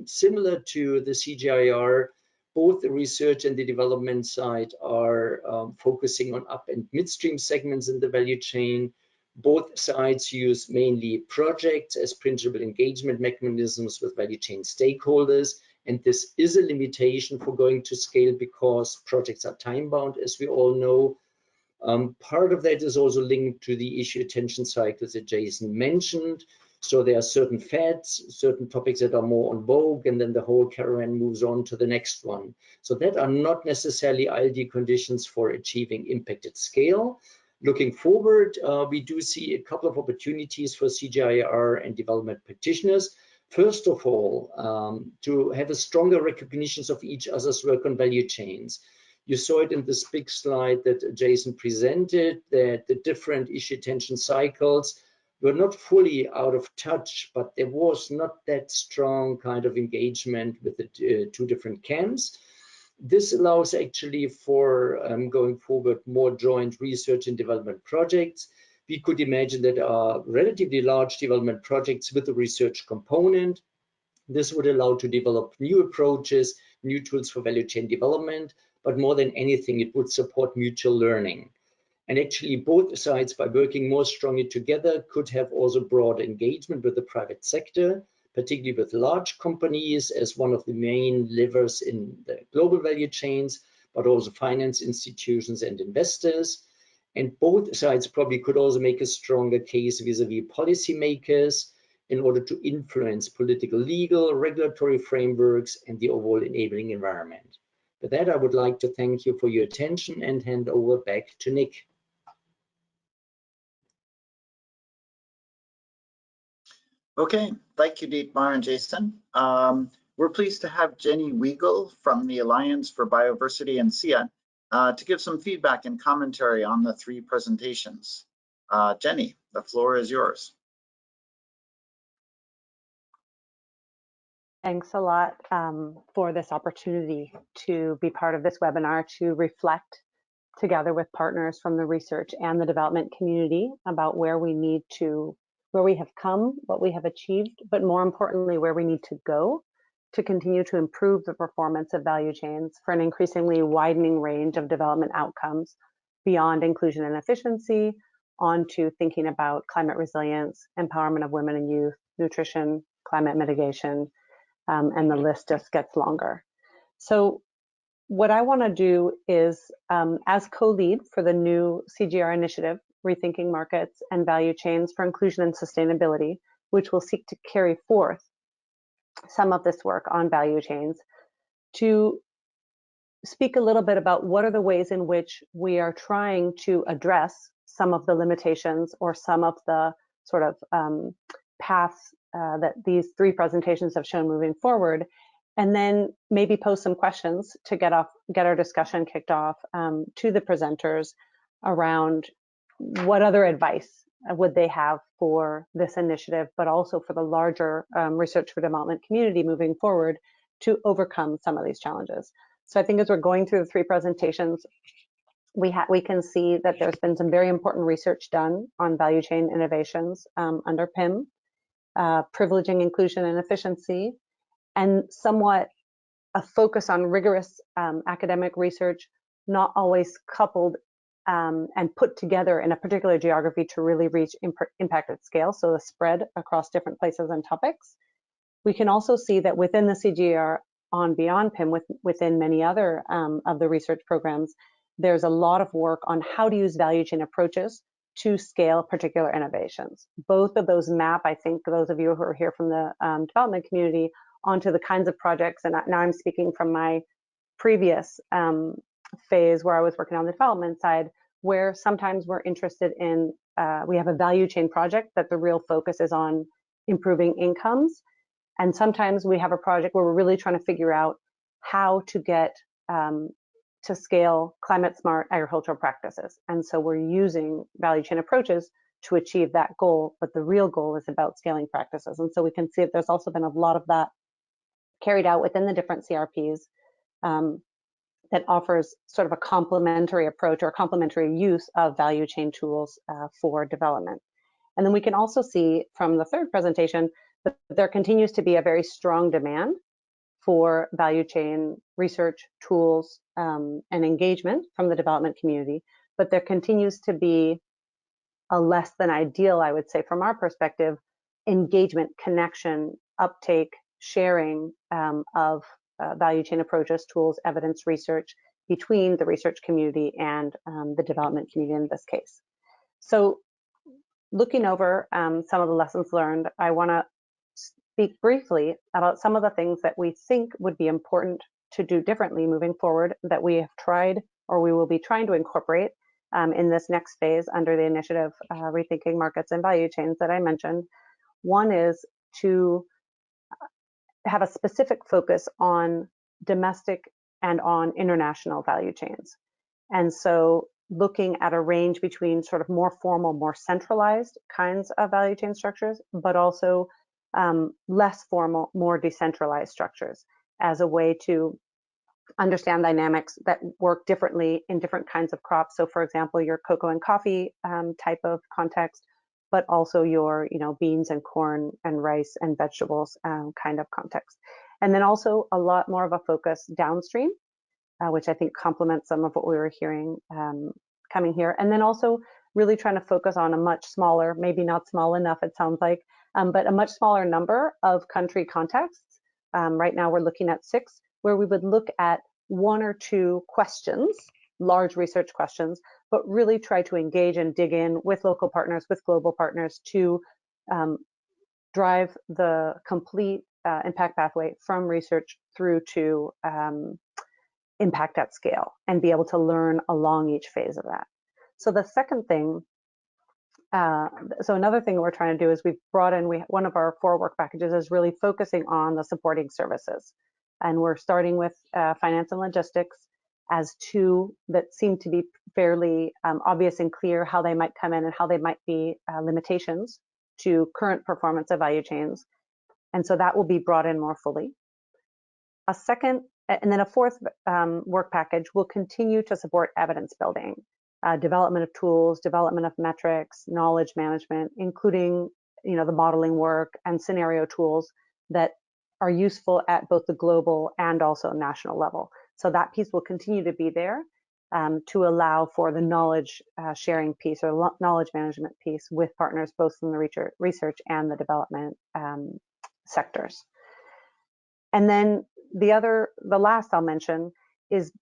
similar to the CGIAR, both the research and the development side are focusing on up and midstream segments in the value chain. Both sides use mainly projects as principal engagement mechanisms with value chain stakeholders. And this is a limitation for going to scale because projects are time-bound, as we all know. Part of that is also linked to the issue attention cycles that Jason mentioned. So there are certain fads, certain topics that are more on vogue, and then the whole caravan moves on to the next one. So that are not necessarily ideal conditions for achieving impact at scale. Looking forward, we do see a couple of opportunities for CGIAR and development practitioners. First of all, to have a stronger recognition of each other's work on value chains. You saw it in this big slide that Jason presented, that the different issue attention cycles were not fully out of touch, but there was not that strong kind of engagement with the two different camps. This allows actually for going forward more joint research and development projects. We could imagine that are relatively large development projects with a research component. This would allow to develop new approaches, new tools for value chain development, but more than anything, it would support mutual learning. And actually both sides, by working more strongly together, could have also broad engagement with the private sector, particularly with large companies as one of the main levers in the global value chains, but also finance institutions and investors. And both sides probably could also make a stronger case vis-a-vis policymakers in order to influence political, legal, regulatory frameworks and the overall enabling environment. With that, I would like to thank you for your attention and hand over back to Nick. Okay, thank you, Dietmar and Jason. We're pleased to have Jenny Wiegel from the Alliance for Bioversity and CIAT to give some feedback and commentary on the 3 presentations. Jenny, the floor is yours. Thanks a lot for this opportunity to be part of this webinar to reflect together with partners from the research and the development community about where we have come, what we have achieved, but more importantly, where we need to go to continue to improve the performance of value chains for an increasingly widening range of development outcomes beyond inclusion and efficiency, onto thinking about climate resilience, empowerment of women and youth, nutrition, climate mitigation, and the list just gets longer. So what I want to do is, as co-lead for the new CGIAR initiative, Rethinking Markets and Value Chains for Inclusion and Sustainability, which will seek to carry forth some of this work on value chains, to speak a little bit about what are the ways in which we are trying to address some of the limitations or some of the sort of paths that these 3 presentations have shown moving forward, and then maybe pose some questions to get our discussion kicked off to the presenters around what other advice would they have for this initiative, but also for the larger research for development community moving forward to overcome some of these challenges. So I think as we're going through the 3 presentations, we can see that there's been some very important research done on value chain innovations under PIM, privileging inclusion and efficiency, and somewhat a focus on rigorous academic research, not always coupled and put together in a particular geography to really reach impact at scale, so the spread across different places and topics. We can also see that within the CGIAR on beyond PIM, within many other of the research programs, there's a lot of work on how to use value chain approaches to scale particular innovations. Both of those map, I think, those of you who are here from the development community, onto the kinds of projects, and now I'm speaking from my previous phase where I was working on the development side, where sometimes we're interested in, we have a value chain project that the real focus is on improving incomes. And sometimes we have a project where we're really trying to figure out how to get to scale climate smart agricultural practices. And so we're using value chain approaches to achieve that goal, but the real goal is about scaling practices. And so we can see that there's also been a lot of that carried out within the different CRPs that offers sort of a complementary approach or a complementary use of value chain tools for development. And then we can also see from the 3rd presentation that there continues to be a very strong demand for value chain research tools and engagement from the development community, but there continues to be a less than ideal, I would say from our perspective, engagement, connection, uptake, sharing of value chain approaches, tools, evidence, research between the research community and the development community in this case. So looking over some of the lessons learned, I want to speak briefly about some of the things that we think would be important to do differently moving forward, that we have tried or we will be trying to incorporate in this next phase under the initiative Rethinking Markets and Value Chains that I mentioned. One is to have a specific focus on domestic and on international value chains. And so looking at a range between sort of more formal, more centralized kinds of value chain structures, but also less formal, more decentralized structures as a way to understand dynamics that work differently in different kinds of crops. So for example, your cocoa and coffee type of context, but also your beans and corn and rice and vegetables kind of context. And then also a lot more of a focus downstream, which I think complements some of what we were hearing coming here. And then also really trying to focus on a much smaller, maybe not small enough, it sounds like, but a much smaller number of country contexts. Right now we're looking at 6, where we would look at 1 or 2 questions, large research questions, but really try to engage and dig in with local partners, with global partners to drive the complete impact pathway from research through to impact at scale and be able to learn along each phase of that. So the second thing, so another thing we're trying to do is we've brought in, one of our 4 work packages is really focusing on the supporting services. And we're starting with finance and logistics as 2 that seem to be fairly obvious and clear how they might come in and how they might be limitations to current performance of value chains. And so that will be brought in more fully. A second, and then a 4th work package will continue to support evidence building, development of tools, development of metrics, knowledge management, including the modeling work and scenario tools that are useful at both the global and also national level. So that piece will continue to be there to allow for the knowledge sharing piece or knowledge management piece with partners both in the research and the development sectors. And then the last I'll mention is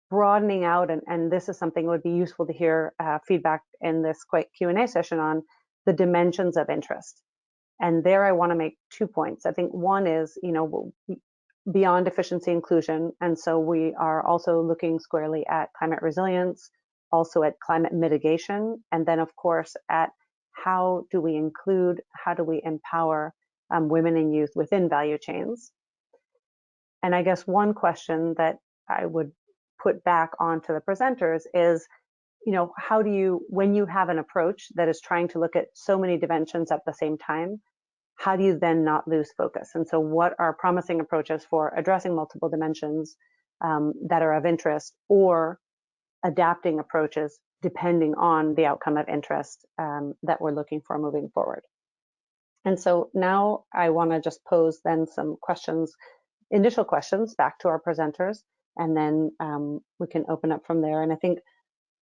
broadening out, and this is something that would be useful to hear feedback in this quick Q&A session on, the dimensions of interest. And there I want to make 2 points. I think one is, beyond efficiency inclusion, and so we are also looking squarely at climate resilience, also at climate mitigation, and then of course at how do we include, how do we empower women and youth within value chains. And I guess one question that I would put back onto the presenters is, how do you, when you have an approach that is trying to look at so many dimensions at the same time, how do you then not lose focus? And so what are promising approaches for addressing multiple dimensions that are of interest, or adapting approaches depending on the outcome of interest that we're looking for moving forward? And so now I want to just pose then some questions, initial questions back to our presenters, and then we can open up from there. And I think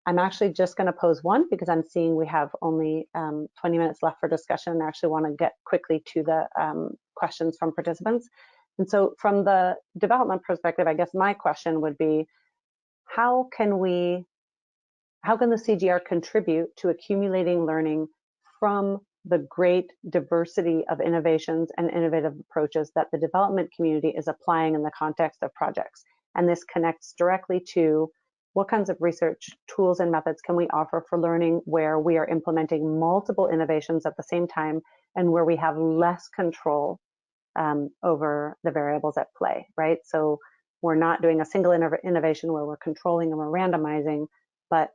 I'm actually just going to pose one because I'm seeing we have only 20 minutes left for discussion, and I actually want to get quickly to the questions from participants. And so from the development perspective, I guess my question would be, how can the CGIAR contribute to accumulating learning from the great diversity of innovations and innovative approaches that the development community is applying in the context of projects? And this connects directly to what kinds of research tools and methods can we offer for learning where we are implementing multiple innovations at the same time and where we have less control over the variables at play, right? So we're not doing a single innovation where we're controlling and we're randomizing, but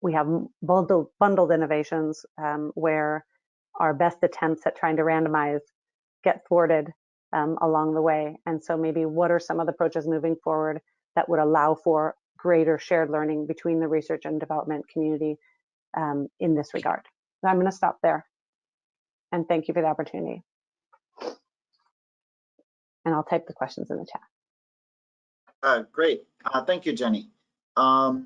we have bundled innovations where our best attempts at trying to randomize get thwarted along the way. And so maybe what are some of the approaches moving forward that would allow for greater shared learning between the research and development community in this regard? So I'm going to stop there. And thank you for the opportunity. And I'll type the questions in the chat. Great. Thank you, Jenny. Now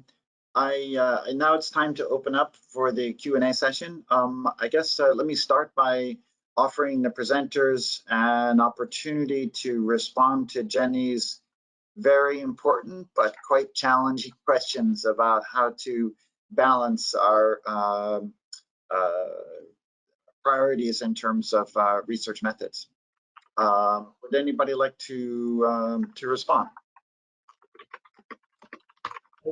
it's time to open up for the Q&A session. I guess let me start by offering the presenters an opportunity to respond to Jenny's very important but quite challenging questions about how to balance our priorities in terms of research methods. Would anybody like to respond?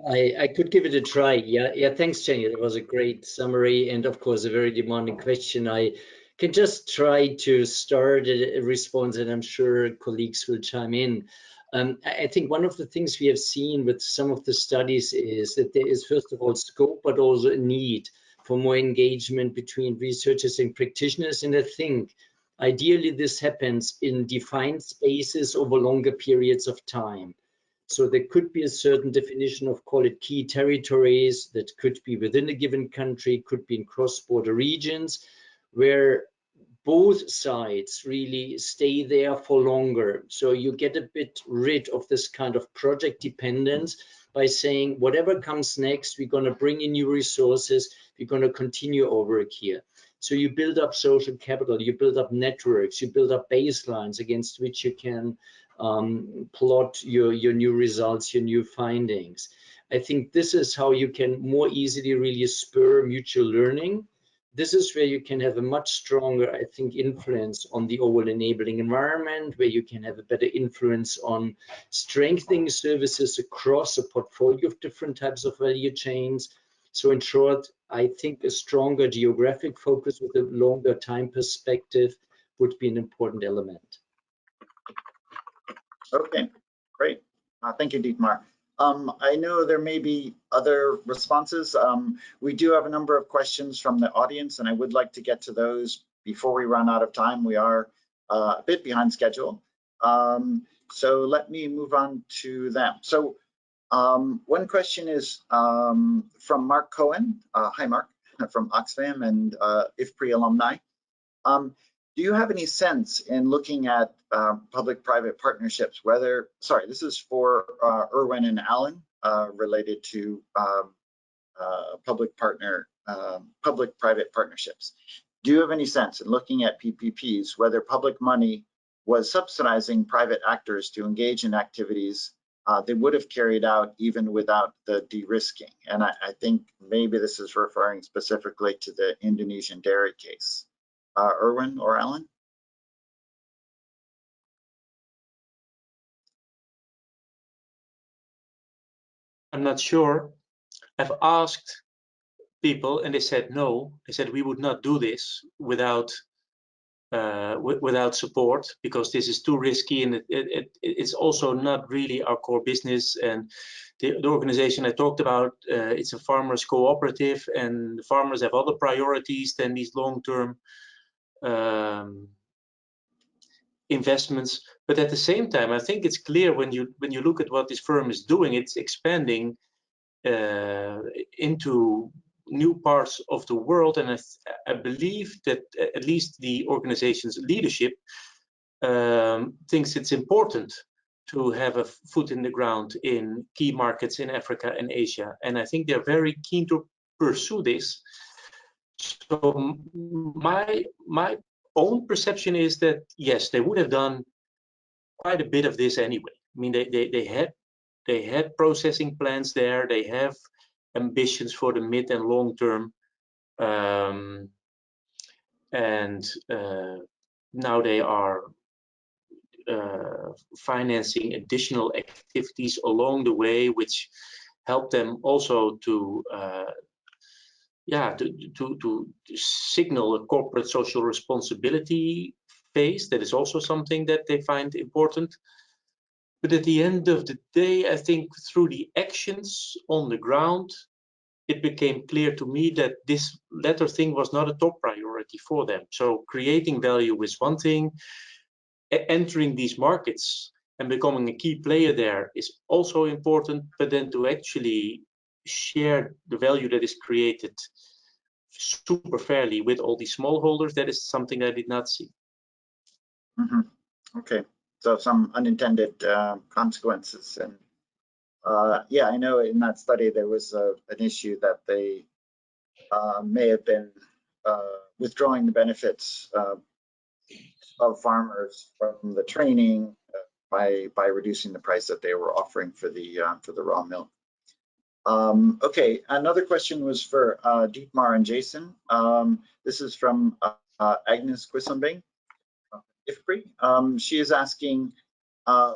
I could give it a try. Yeah. Thanks, Jenny. That was a great summary, and of course a very demanding question. I can just try to start a response, and I'm sure colleagues will chime in. I think one of the things we have seen with some of the studies is that there is, first of all, scope, but also a need for more engagement between researchers and practitioners. And I think ideally this happens in defined spaces over longer periods of time. So there could be a certain definition of, call it, key territories that could be within a given country, could be in cross-border regions, where both sides really stay there for longer. So you get a bit rid of this kind of project dependence by saying, whatever comes next, we're going to bring in new resources, we're going to continue over here. So you build up social capital, you build up networks, you build up baselines against which you can plot your new results, your new findings. I think this is how you can more easily really spur mutual learning this is where you can have a much stronger, I think, influence on the overall enabling environment, where you can have a better influence on strengthening services across a portfolio of different types of value chains. So in short, I think a stronger geographic focus with a longer time perspective would be an important element. Okay, great. Thank you, Dietmar. I know there may be other responses. We do have a number of questions from the audience, and I would like to get to those before we run out of time. We are a bit behind schedule. So let me move on to them. So one question is from Mark Cohen. Hi, Mark, from Oxfam and IFPRI alumni. Do you have any sense in looking at public-private partnerships, whether, sorry, this is for Erwin and Alan, related to public-private partnerships. Do you have any sense in looking at PPPs, whether public money was subsidizing private actors to engage in activities they would have carried out even without the de-risking? And I think maybe this is referring specifically to the Indonesian dairy case. Erwin or Alan? I'm not sure. I've asked people and they said no. They said we would not do this without without support, because this is too risky, and it's also not really our core business. And the organization I talked about, it's a farmers cooperative, and the farmers have other priorities than these long-term investments. But at the same time, I think it's clear when you look at what this firm is doing, it's expanding into new parts of the world, and I believe that at least the organization's leadership thinks it's important to have a foot in the ground in key markets in Africa and Asia, and I think they're very keen to pursue this. So my own perception is that yes, they would have done quite a bit of this anyway. I mean, they had processing plants there, they have ambitions for the mid and long term, and now they are financing additional activities along the way, which help them also to signal a corporate social responsibility phase. That is also something that they find important. But at the end of the day, I think through the actions on the ground, it became clear to me that this latter thing was not a top priority for them. So creating value is one thing, entering these markets and becoming a key player there is also important, but then to actually share the value that is created super fairly with all these smallholders, that is something I did not see. Mm-hmm. Okay, so some unintended consequences. And yeah, I know in that study there was an issue that they may have been withdrawing the benefits of farmers from the training by reducing the price that they were offering for the raw milk. Okay, another question was for Dietmar and Jason. This is from Agnes Quissombing, IFPRI. She is asking,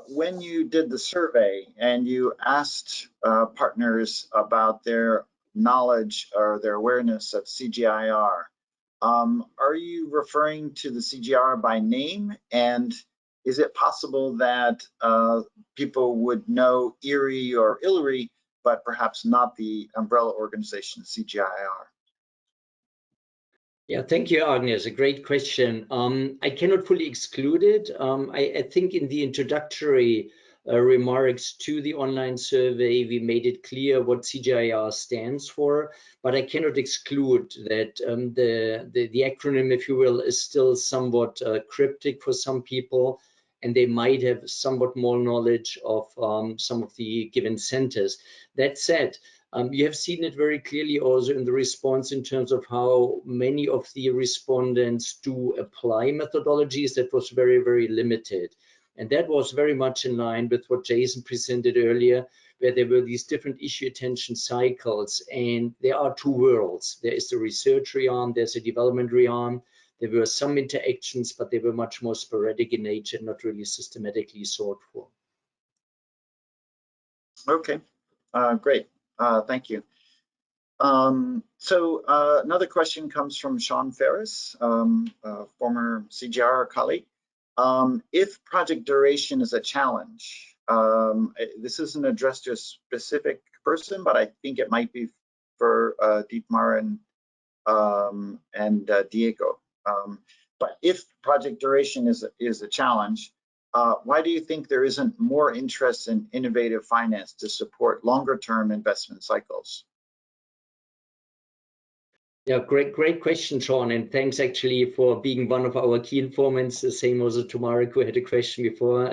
when you did the survey and you asked partners about their knowledge or their awareness of CGIAR, are you referring to the CGIAR by name? And is it possible that people would know IRI or ILRI, but perhaps not the umbrella organization CGIAR? Yeah, thank you, Agnes. A great question. I cannot fully exclude it. I think in the introductory remarks to the online survey, we made it clear what CGIAR stands for, but I cannot exclude that the acronym, if you will, is still somewhat cryptic for some people, and they might have somewhat more knowledge of some of the given centers. That said, you have seen it very clearly also in the response in terms of how many of the respondents do apply methodologies. That was very, very limited. And that was very much in line with what Jason presented earlier, where there were these different issue attention cycles. And there are two worlds. There is the research realm, there's a development realm. There were some interactions, but they were much more sporadic in nature, not really systematically sought for. Okay, great. Thank you. Another question comes from Sean Ferris, a former CGIAR colleague. If project duration is a challenge, this isn't addressed to a specific person, but I think it might be for Dietmar and Diego. But if project duration is a challenge, why do you think there isn't more interest in innovative finance to support longer-term investment cycles? Yeah, great question, Sean, and thanks actually for being one of our key informants. The same also to Marek, who had a question before.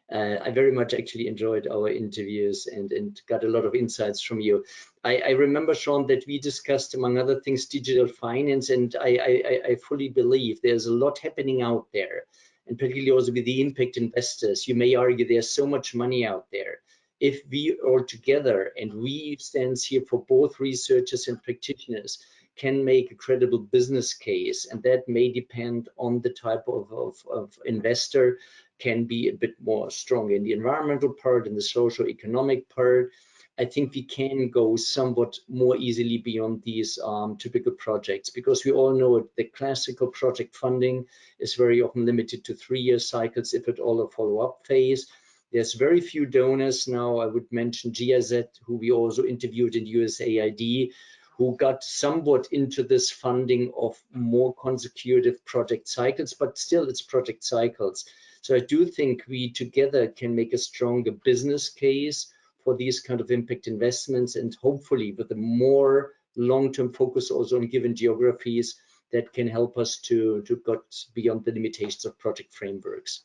I very much actually enjoyed our interviews and got a lot of insights from you. I remember, Sean, that we discussed, among other things, digital finance, and I fully believe there's a lot happening out there, and particularly also with the impact investors. You may argue there's so much money out there. If we all together, and we stand here for both researchers and practitioners, can make a credible business case, and that may depend on the type of investor, can be a bit more strong in the environmental part and the socio-economic part. I think we can go somewhat more easily beyond these typical projects, because we all know the classical project funding is very often limited to 3-year cycles, if at all a follow-up phase. There's very few donors now. I would mention GIZ, who we also interviewed in USAID, who got somewhat into this funding of more consecutive project cycles, but still it's project cycles. So I do think we together can make a stronger business case for these kind of impact investments, and hopefully with a more long-term focus also on given geographies, that can help us to go beyond the limitations of project frameworks.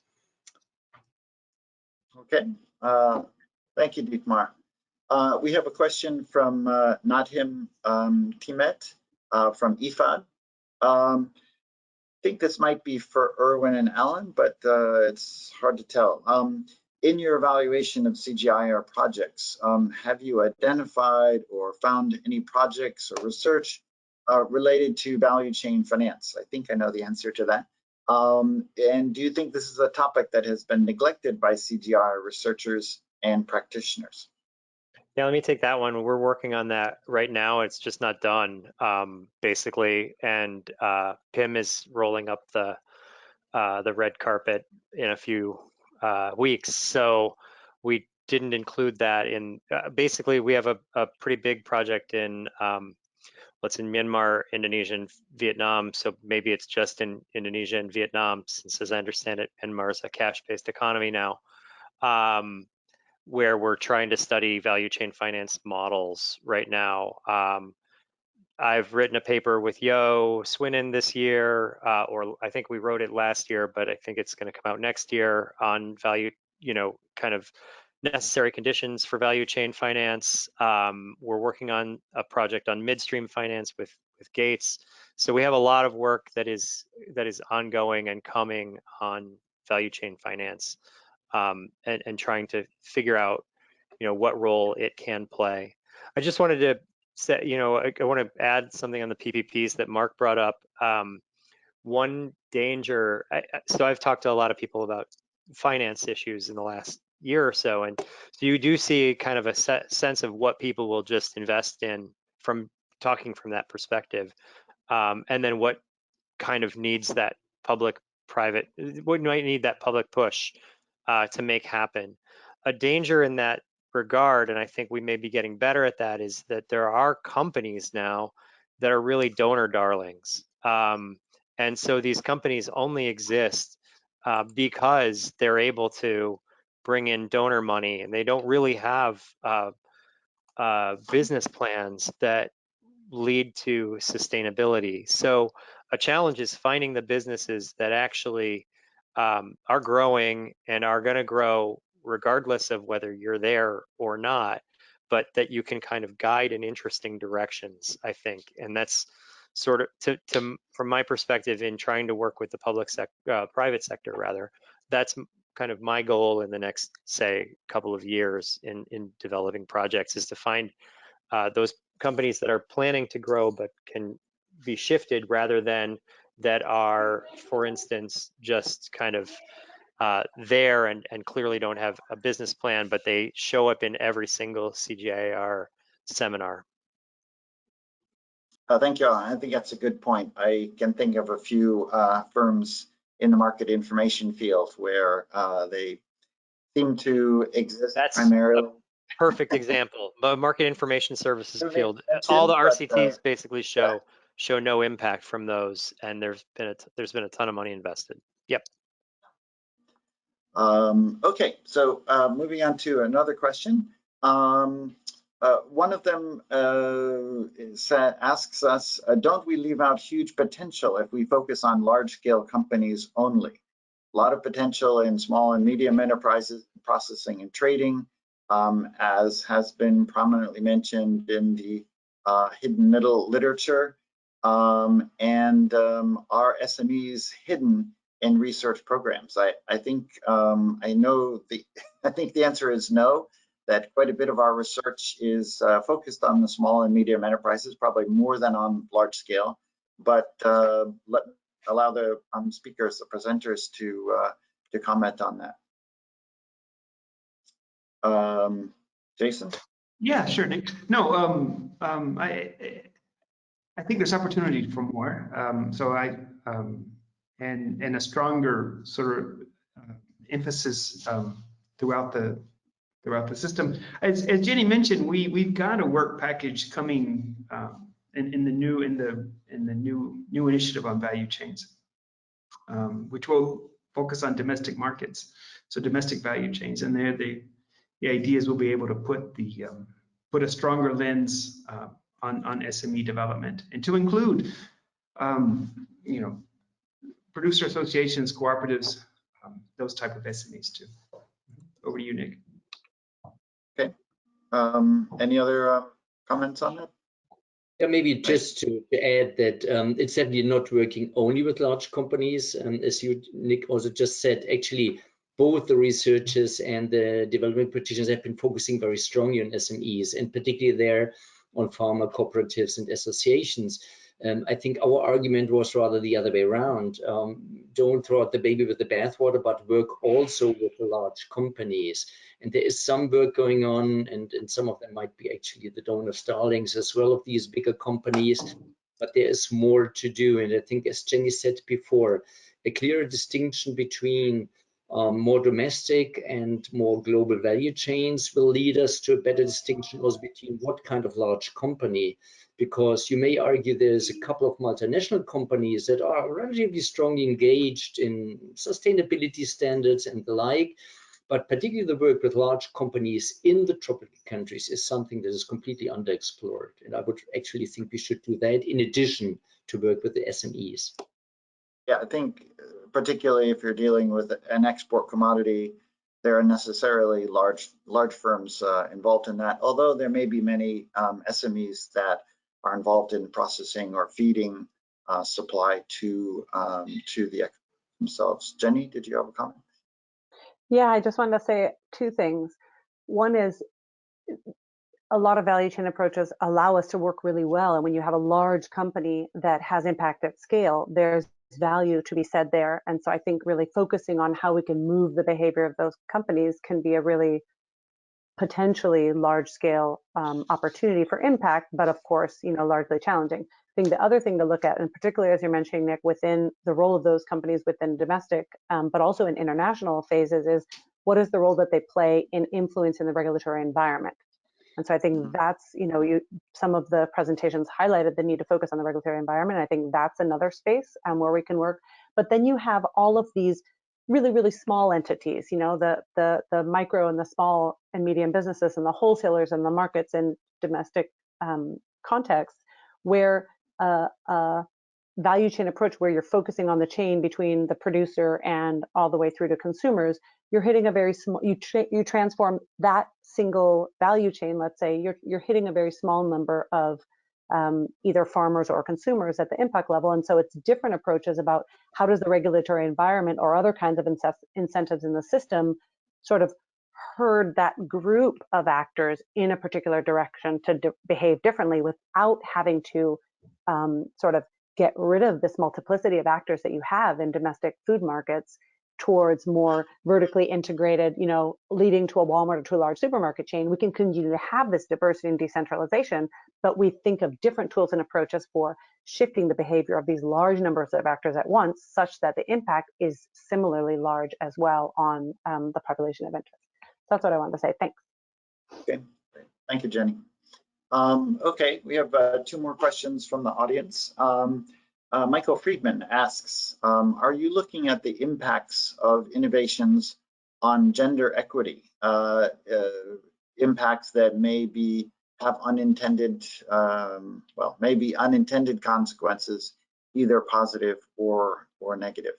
Okay, thank you, Dietmar. We have a question from Nadhim Timet from IFAD. I think this might be for Erwin and Alan, but it's hard to tell. In your evaluation of CGIAR projects, have you identified or found any projects or research related to value chain finance? I think I know the answer to that. And do you think this is a topic that has been neglected by CGIAR researchers and practitioners? Yeah, let me take that one. We're working on that right now. It's just not done, basically. And PIM is rolling up the red carpet in a few weeks. So we didn't include that in, basically we have a pretty big project in, what's in Myanmar, Indonesia, and Vietnam. So maybe it's just in Indonesia and Vietnam, since as I understand it, Myanmar is a cash-based economy now. Where we're trying to study value chain finance models right now. I've written a paper with Yo Swinen this year, or I think we wrote it last year, but I think it's going to come out next year on value, kind of necessary conditions for value chain finance. We're working on a project on midstream finance with Gates. So we have a lot of work that is ongoing and coming on value chain finance. And trying to figure out, what role it can play. I just wanted to say, I want to add something on the PPPs that Mark brought up. One danger, so I've talked to a lot of people about finance issues in the last year or so, and so you do see kind of a sense of what people will just invest in from talking from that perspective, and then what kind of needs that public-private, what might need that public push to make happen. A danger in that regard, and I think we may be getting better at that, is that there are companies now that are really donor darlings. And so these companies only exist because they're able to bring in donor money, and they don't really have business plans that lead to sustainability. So a challenge is finding the businesses that actually are growing and are going to grow regardless of whether you're there or not, but that you can kind of guide in interesting directions, I think. And that's sort of, from my perspective, in trying to work with the private sector rather, that's kind of my goal in the next, say, couple of years in developing projects is to find those companies that are planning to grow but can be shifted, rather than that are, for instance, just kind of there and clearly don't have a business plan, but they show up in every single CGIAR seminar. Thank you. I think that's a good point. I can think of a few firms in the market information field where they seem to exist primarily. A perfect example. The market information services field, all the RCTs basically show no impact from those, and there's been a ton of money invested. Yep. Okay, so moving on to another question. One of them asks us, don't we leave out huge potential if we focus on large-scale companies only? A lot of potential in small and medium enterprises, processing and trading, as has been prominently mentioned in the hidden middle literature, and are SMEs hidden in research programs? I think I think the answer is no. That quite a bit of our research is focused on the small and medium enterprises, probably more than on large scale. But allow the speakers, the presenters, to comment on that. Jason? Yeah, sure, Nick. No, I think there's opportunity for more. And a stronger sort of emphasis throughout the system. As Jenny mentioned, we've got a work package coming in the new initiative on value chains, which will focus on domestic markets, so domestic value chains. And there, the ideas will be able to put a stronger lens on SME development, and to include, you know, producer associations, cooperatives, those type of SMEs too. Over to you, Nick. Okay. Any other comments on that? Yeah, maybe just to add that it's definitely not working only with large companies. As you, Nick, also just said, actually, both the researchers and the development practitioners have been focusing very strongly on SMEs, and particularly there on farmer cooperatives and associations. I think our argument was rather the other way around. Don't throw out the baby with the bathwater, but work also with the large companies. And there is some work going on, and some of them might be actually the donor starlings as well of these bigger companies, but there is more to do. And I think, as Jenny said before, a clearer distinction between more domestic and more global value chains will lead us to a better distinction also between what kind of large company, because you may argue there's a couple of multinational companies that are relatively strongly engaged in sustainability standards and the like, but particularly the work with large companies in the tropical countries is something that is completely underexplored. And I would actually think we should do that in addition to work with the SMEs. Yeah, I think particularly if you're dealing with an export commodity, there are necessarily large firms involved in that, although there may be many SMEs that are involved in processing or feeding supply to the experts themselves. Jenny, did you have a comment? Yeah, I just wanted to say two things. One is, a lot of value chain approaches allow us to work really well. And when you have a large company that has impact at scale, there's value to be said there. And so I think really focusing on how we can move the behavior of those companies can be a really potentially large scale opportunity for impact, but of course, you know, largely challenging. I think the other thing to look at, and particularly as you're mentioning, Nick, within the role of those companies within domestic, but also in international phases, is what is the role that they play in influencing the regulatory environment? And so I think that's, you know, some of the presentations highlighted the need to focus on the regulatory environment. I think that's another space where we can work. But then you have all of these really, really small entities, you know, the micro and the small and medium businesses and the wholesalers and the markets in domestic context, where a value chain approach where you're focusing on the chain between the producer and all the way through to consumers, you're hitting a very small, you transform that single value chain, let's say, you're hitting a very small number of either farmers or consumers at the impact level. And so it's different approaches about how does the regulatory environment or other kinds of incentives in the system sort of herd that group of actors in a particular direction to behave differently without having to sort of get rid of this multiplicity of actors that you have in domestic food markets towards more vertically integrated, you know, leading to a Walmart or to a large supermarket chain. We can continue to have this diversity and decentralization, but we think of different tools and approaches for shifting the behavior of these large numbers of actors at once, such that the impact is similarly large as well on the population of interest. So that's what I wanted to say. Thanks. Okay, great. Thank you, Jenny. Okay, we have 2 more questions from the audience. Michael Friedman asks, are you looking at the impacts of innovations on gender equity, impacts that maybe have unintended, well, maybe unintended consequences, either positive or negative?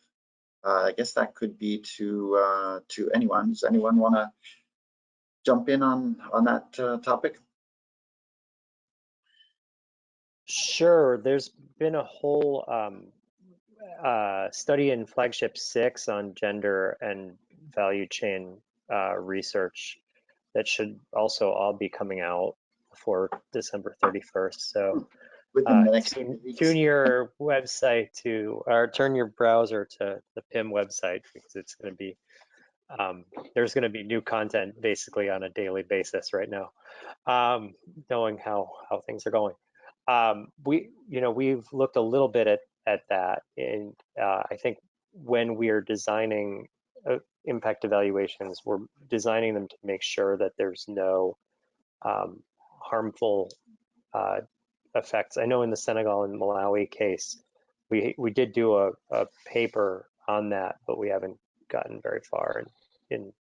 I guess that could be to anyone. Does anyone want to jump in on that topic? Sure. There's been a whole study in Flagship 6 on gender and value chain research that should also all be coming out before December 31st. So tune your website to, or turn your browser to the PIM website, because it's going to be, there's going to be new content basically on a daily basis right now, knowing how things are going. We've looked a little bit at that, and I think when we are designing impact evaluations, we're designing them to make sure that there's no harmful effects. I know in the Senegal and Malawi case, we did do a paper on that, but we haven't gotten very far in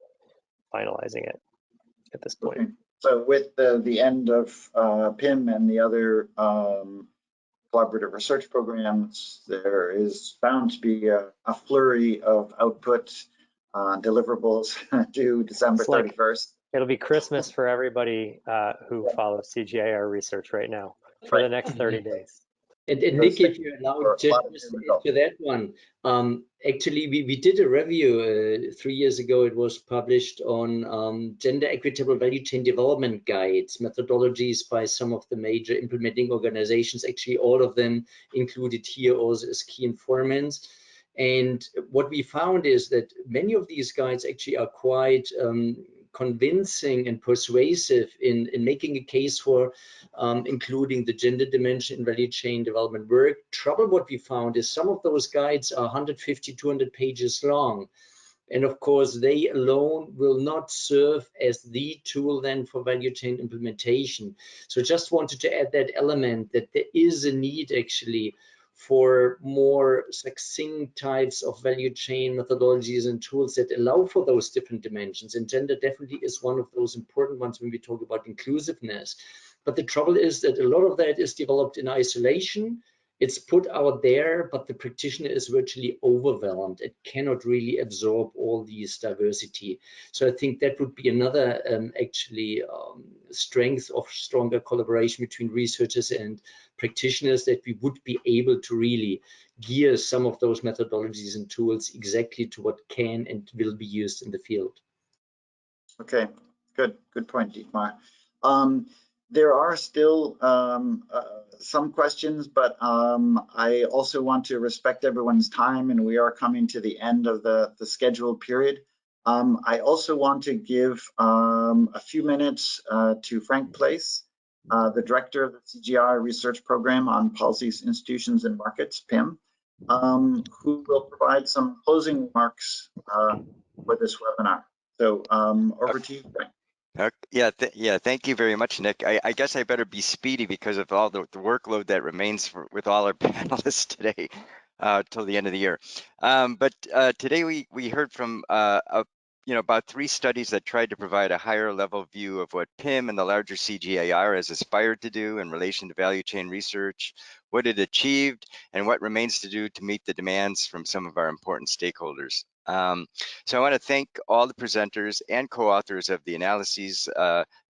finalizing it at this point. Okay. So with the end of PIM and the other collaborative research programs, there is bound to be a flurry of output deliverables due December 31st. It'll be Christmas for everybody who follows CGIAR research right now for the next 30 days. And Nick, if you allow just to that one, actually we did a review 3 years ago. It was published on gender equitable value chain development guides, methodologies by some of the major implementing organizations. Actually, all of them included here also as key informants. And what we found is that many of these guides actually are quite convincing and persuasive in making a case for including the gender dimension in value chain development work. Trouble what we found is some of those guides are 150, 200 pages long. And of course, they alone will not serve as the tool then for value chain implementation. So just wanted to add that element, that there is a need actually for more succinct types of value chain methodologies and tools that allow for those different dimensions. And gender definitely is one of those important ones when we talk about inclusiveness. But the trouble is that a lot of that is developed in isolation. It's put out there, but the practitioner is virtually overwhelmed. It cannot really absorb all these diversity. So I think that would be another strength of stronger collaboration between researchers and practitioners, that we would be able to really gear some of those methodologies and tools exactly to what can and will be used in the field. Okay, good point, Dietmar. There are still some questions, but I also want to respect everyone's time, and we are coming to the end of the scheduled period. I also want to give a few minutes to Frank Place, the director of the CGIAR Research Program on Policies, Institutions, and Markets, PIM, who will provide some closing remarks for this webinar. So over to you, Frank. Yeah, thank you very much, Nick. I guess I better be speedy because of all the workload that remains with all our panelists today till the end of the year. But today we heard from about 3 studies that tried to provide a higher level view of what PIM and the larger CGIAR has aspired to do in relation to value chain research, what it achieved, and what remains to do to meet the demands from some of our important stakeholders. So I want to thank all the presenters and co-authors of the analyses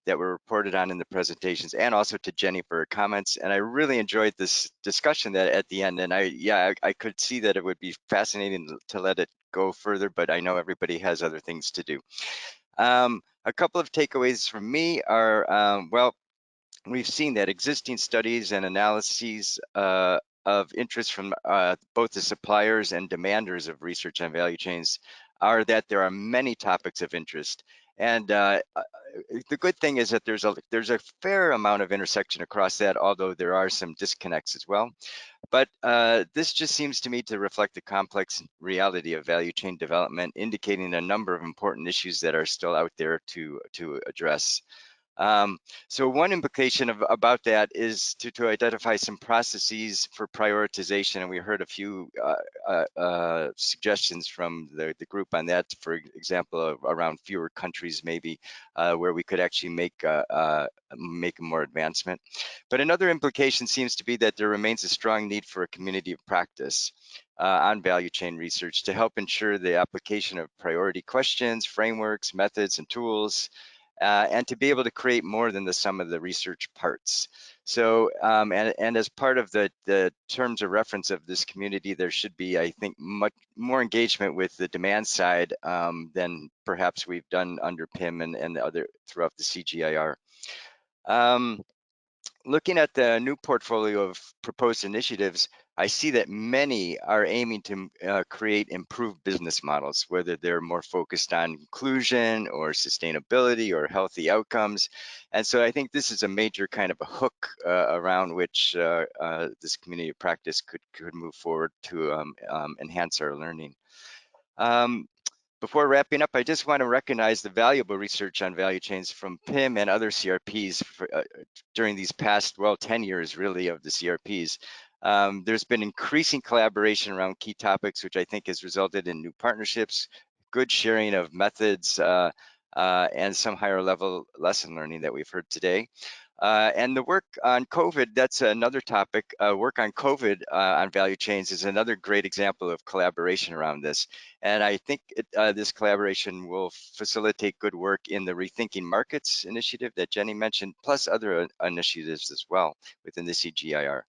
that were reported on in the presentations, and also to Jenny for her comments. And I really enjoyed this discussion that at the end, and I could see that it would be fascinating to let it go further, but I know everybody has other things to do. A couple of takeaways from me are, well, we've seen that existing studies and analyses of interest from both the suppliers and demanders of research on value chains are that there are many topics of interest. And the good thing is that there's a fair amount of intersection across that, although there are some disconnects as well. But this just seems to me to reflect the complex reality of value chain development, indicating a number of important issues that are still out there to address. So one implication about that is to identify some processes for prioritization, and we heard a few suggestions from the group on that, for example, around fewer countries maybe, where we could actually make more advancement. But another implication seems to be that there remains a strong need for a community of practice on value chain research to help ensure the application of priority questions, frameworks, methods, and tools, and to be able to create more than the sum of the research parts. So, and as part of the terms of reference of this community, there should be, I think, much more engagement with the demand side than perhaps we've done under PIM and the other throughout the CGIAR. Looking at the new portfolio of proposed initiatives, I see that many are aiming to create improved business models, whether they're more focused on inclusion or sustainability or healthy outcomes. And so I think this is a major kind of a hook around which this community of practice could move forward to enhance our learning. Before wrapping up, I just want to recognize the valuable research on value chains from PIM and other CRPs during these past, well, 10 years really of the CRPs. There's been increasing collaboration around key topics, which I think has resulted in new partnerships, good sharing of methods, and some higher level lesson learning that we've heard today. And the work on COVID, that's another topic. Work on COVID on value chains is another great example of collaboration around this. And I think this collaboration will facilitate good work in the Rethinking Markets initiative that Jenny mentioned, plus other initiatives as well within the CGIAR.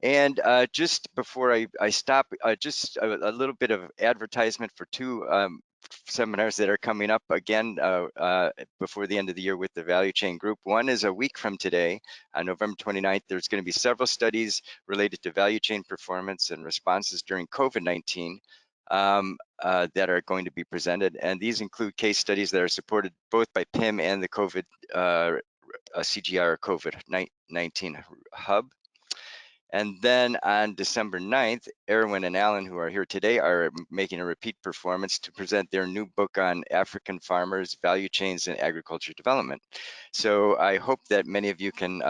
And just before I stop, just a little bit of advertisement for two seminars that are coming up again before the end of the year with the value chain group. One is a week from today, on November 29th. There's going to be several studies related to value chain performance and responses during COVID-19 that are going to be presented. And these include case studies that are supported both by PIM and the COVID CGIAR COVID-19 hub. And then on December 9th, Erwin and Alan, who are here today, are making a repeat performance to present their new book on African farmers, value chains, and agriculture development. So I hope that many of you can,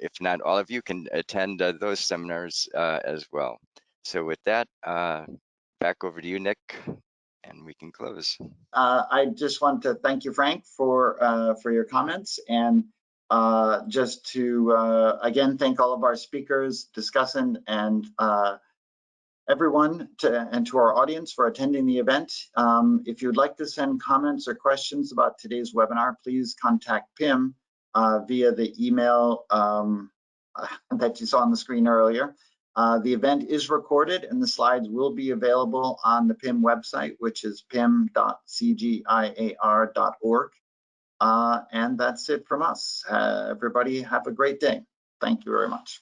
if not all of you, can attend those seminars as well. So with that, back over to you, Nick, and we can close. I just want to thank you, Frank, for your comments, and just to again thank all of our speakers, discussant, and everyone and to our audience for attending the event. If you'd like to send comments or questions about today's webinar, please contact PIM via the email that you saw on the screen earlier. The event is recorded and the slides will be available on the PIM website, which is pim.cgiar.org. And that's it from us. Everybody have a great day. Thank you very much.